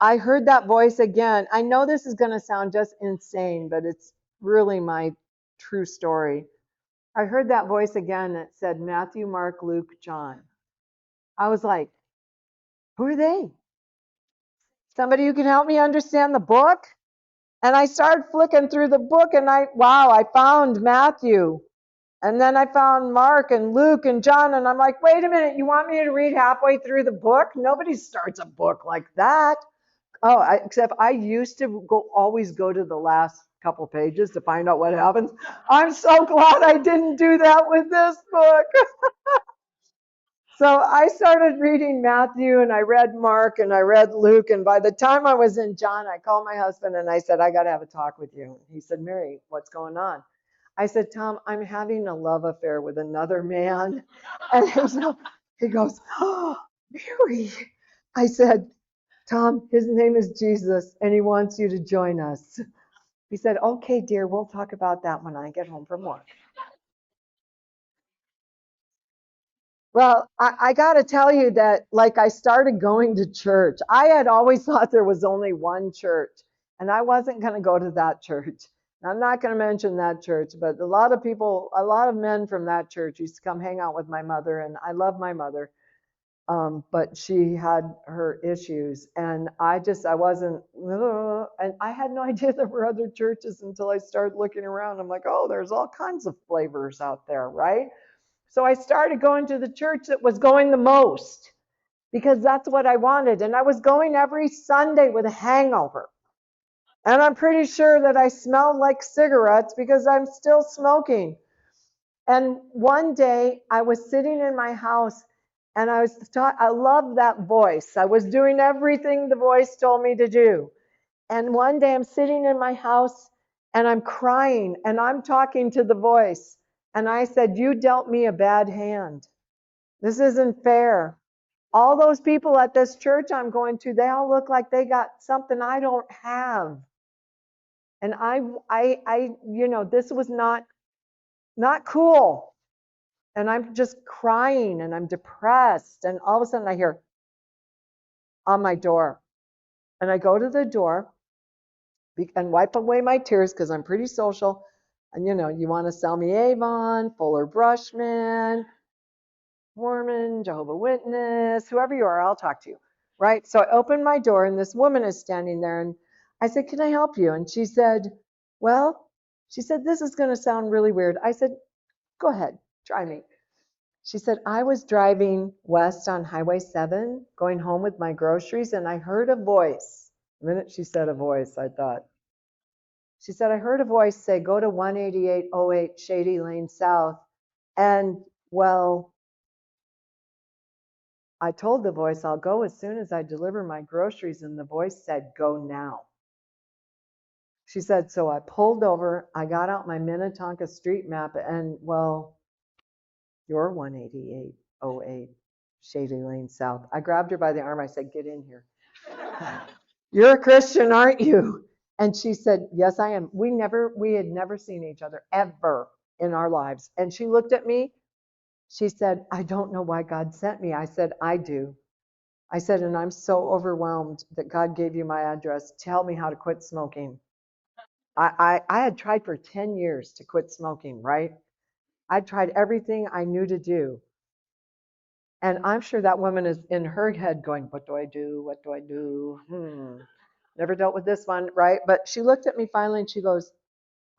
I heard that voice again. I know this is going to sound just insane, but it's really my true story. I heard that voice again that said Matthew, Mark, Luke, John. I was like, who are they? Somebody who can help me understand the book? And I started flicking through the book and wow, I found Matthew. And then I found Mark and Luke and John. And I'm like, wait a minute, you want me to read halfway through the book? Nobody starts a book like that. Oh, except I used to always go to the last couple pages to find out what happens. I'm so glad I didn't do that with this book. So I started reading Matthew and I read Mark and I read Luke. And by the time I was in John, I called my husband and I said, I got to have a talk with you. He said, Mary, what's going on? I said, Tom, I'm having a love affair with another man. And he goes, oh, Mary. I said, Tom, his name is Jesus and he wants you to join us. He said, okay, dear, we'll talk about that when I get home from work. Well, I got to tell you that, like, I started going to church. I had always thought there was only one church, and I wasn't going to go to that church. I'm not going to mention that church, but a lot of people, a lot of men from that church used to come hang out with my mother, and I love my mother, but she had her issues, and I wasn't, and I had no idea there were other churches until I started looking around. I'm like, oh, there's all kinds of flavors out there, right? So I started going to the church that was going the most because that's what I wanted. And I was going every Sunday with a hangover. And I'm pretty sure that I smelled like cigarettes because I'm still smoking. And one day I was sitting in my house and I loved that voice. I was doing everything the voice told me to do. And one day I'm sitting in my house and I'm crying and I'm talking to the voice. And I said, you dealt me a bad hand. This isn't fair. All those people at this church I'm going to, they all look like they got something I don't have. And this was not cool. And I'm just crying and I'm depressed. And all of a sudden I hear on my door. And I go to the door and wipe away my tears because I'm pretty social. And you want to sell me Avon, Fuller Brushman, Mormon, Jehovah Witness, whoever you are, I'll talk to you. Right? So I opened my door and this woman is standing there and I said, can I help you? And she said, this is going to sound really weird. I said, go ahead, try me. She said, I was driving west on Highway 7, going home with my groceries, and I heard a voice. The minute she said a voice, I thought, she said, I heard a voice say, go to 18808 Shady Lane South. And, well, I told the voice, I'll go as soon as I deliver my groceries. And the voice said, go now. She said, so I pulled over. I got out my Minnetonka street map and, well, you're 18808 Shady Lane South. I grabbed her by the arm. I said, get in here. You're a Christian, aren't you? And she said, yes, I am. We had never seen each other ever in our lives. And she looked at me. She said, I don't know why God sent me. I said, I do. I said, and I'm so overwhelmed that God gave you my address. Tell me how to quit smoking. I had tried for 10 years to quit smoking, right? I tried everything I knew to do. And I'm sure that woman is in her head going, what do I do? What do I do? Never dealt with this one, right? But she looked at me finally and she goes,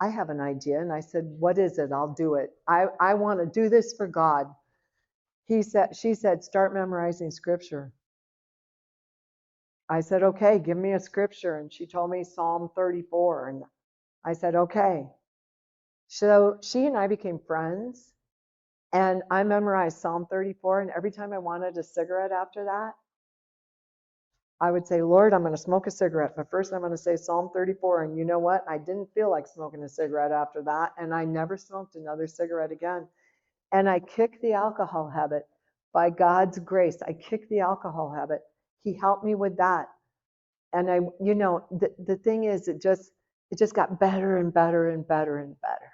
I have an idea. And I said, what is it? I'll do it. I want to do this for God. She said, start memorizing scripture. I said, okay, give me a scripture. And she told me Psalm 34. And I said, okay. So she and I became friends. And I memorized Psalm 34. And every time I wanted a cigarette after that, I would say, Lord, I'm going to smoke a cigarette. But first, I'm going to say Psalm 34. And you know what? I didn't feel like smoking a cigarette after that. And I never smoked another cigarette again. And I kicked the alcohol habit. By God's grace, I kicked the alcohol habit. He helped me with that. And the thing is, it just got better and better and better and better.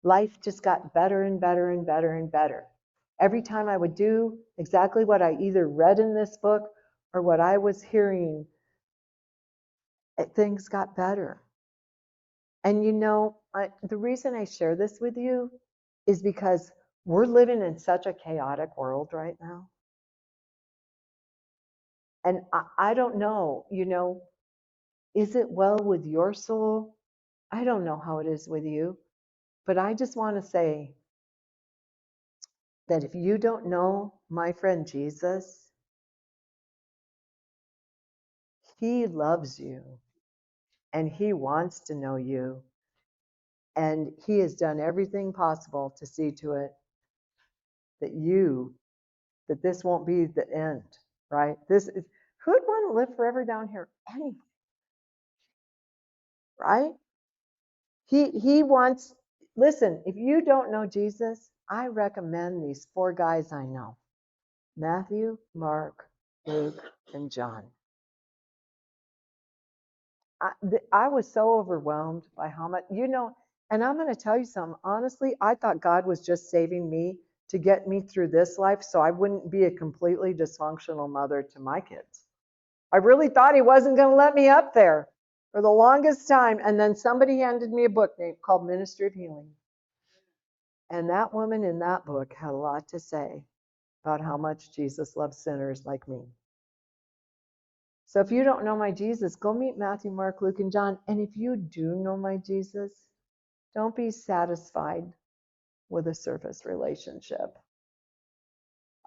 Life just got better and better and better and better. Every time I would do exactly what I either read in this book or what I was hearing, things got better. And the reason I share this with you is because we're living in such a chaotic world right now. And I don't know, is it well with your soul? I don't know how it is with you, but I just want to say that if you don't know my friend Jesus, he loves you and he wants to know you. And he has done everything possible to see to it that that this won't be the end, right? Who'd want to live forever down here anyway, right? He wants, listen, if you don't know Jesus, I recommend these four guys I know: Matthew, Mark, Luke, and John. I was so overwhelmed by how much, and I'm going to tell you something. Honestly, I thought God was just saving me to get me through this life so I wouldn't be a completely dysfunctional mother to my kids. I really thought he wasn't going to let me up there for the longest time. And then somebody handed me a book called Ministry of Healing. And that woman in that book had a lot to say about how much Jesus loves sinners like me. So if you don't know my Jesus, go meet Matthew, Mark, Luke, and John. And if you do know my Jesus, don't be satisfied with a surface relationship.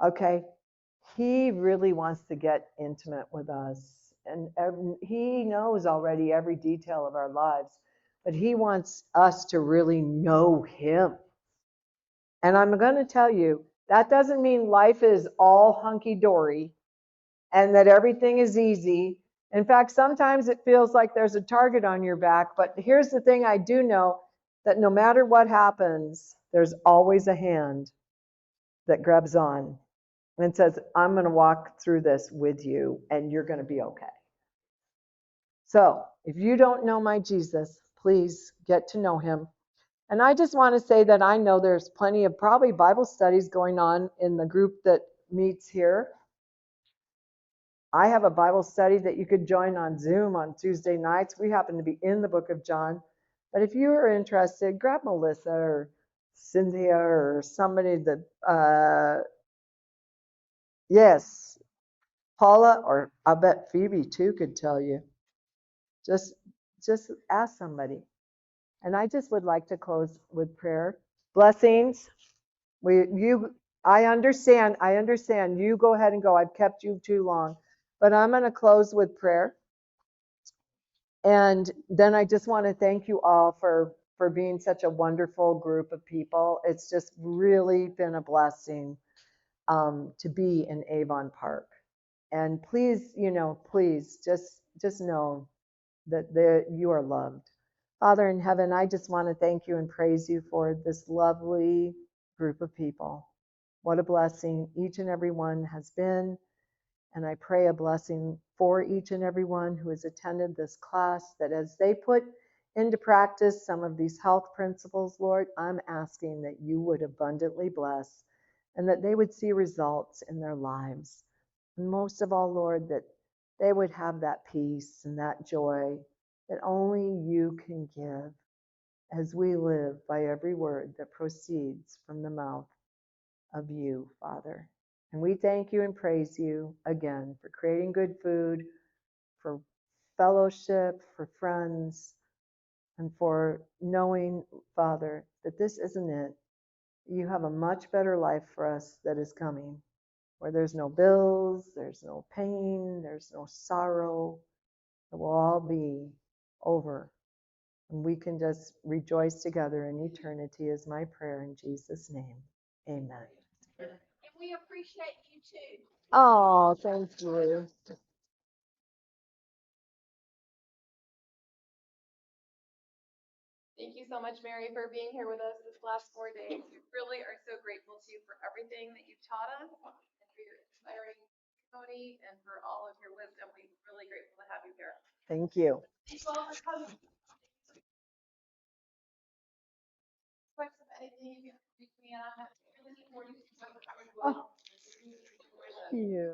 Okay? He really wants to get intimate with us. And he knows already every detail of our lives, but he wants us to really know him. And I'm going to tell you, that doesn't mean life is all hunky-dory and that everything is easy. In fact, sometimes it feels like there's a target on your back. But here's the thing I do know, that no matter what happens, there's always a hand that grabs on and says, I'm going to walk through this with you and you're going to be okay. So if you don't know my Jesus, please get to know him. And I just want to say that I know there's plenty of probably Bible studies going on in the group that meets here. I have a Bible study that you could join on Zoom on Tuesday nights. We happen to be in the book of John. But if you are interested, grab Melissa or Cynthia or somebody that, yes, Paula, or I bet Phoebe too could tell you. Just ask somebody. And I just would like to close with prayer. Blessings. I understand. You go ahead and go. I've kept you too long. But I'm going to close with prayer. And then I just want to thank you all for being such a wonderful group of people. It's just really been a blessing to be in Avon Park. And please, please just know that you are loved. Father in heaven, I just want to thank you and praise you for this lovely group of people. What a blessing each and every one has been. And I pray a blessing for each and every one who has attended this class, that as they put into practice some of these health principles, Lord, I'm asking that you would abundantly bless and that they would see results in their lives. And most of all, Lord, that they would have that peace and that joy that only you can give as we live by every word that proceeds from the mouth of you, Father. And we thank you and praise you again for creating good food, for fellowship, for friends, and for knowing, Father, that this isn't it. You have a much better life for us that is coming, where there's no bills, there's no pain, there's no sorrow. It will all be over. And we can just rejoice together in eternity is my prayer in Jesus' name. Amen. And we appreciate you too. Oh, thank you. Thank you so much, Mary, for being here with us this last 4 days. We really are so grateful to you for everything that you've taught us and for your inspiring testimony and for all of your wisdom. We're really grateful to have you here. Thank you. Thank you all for coming. Questions, anything, you can reach me, and I'm really looking forward to Oh, you.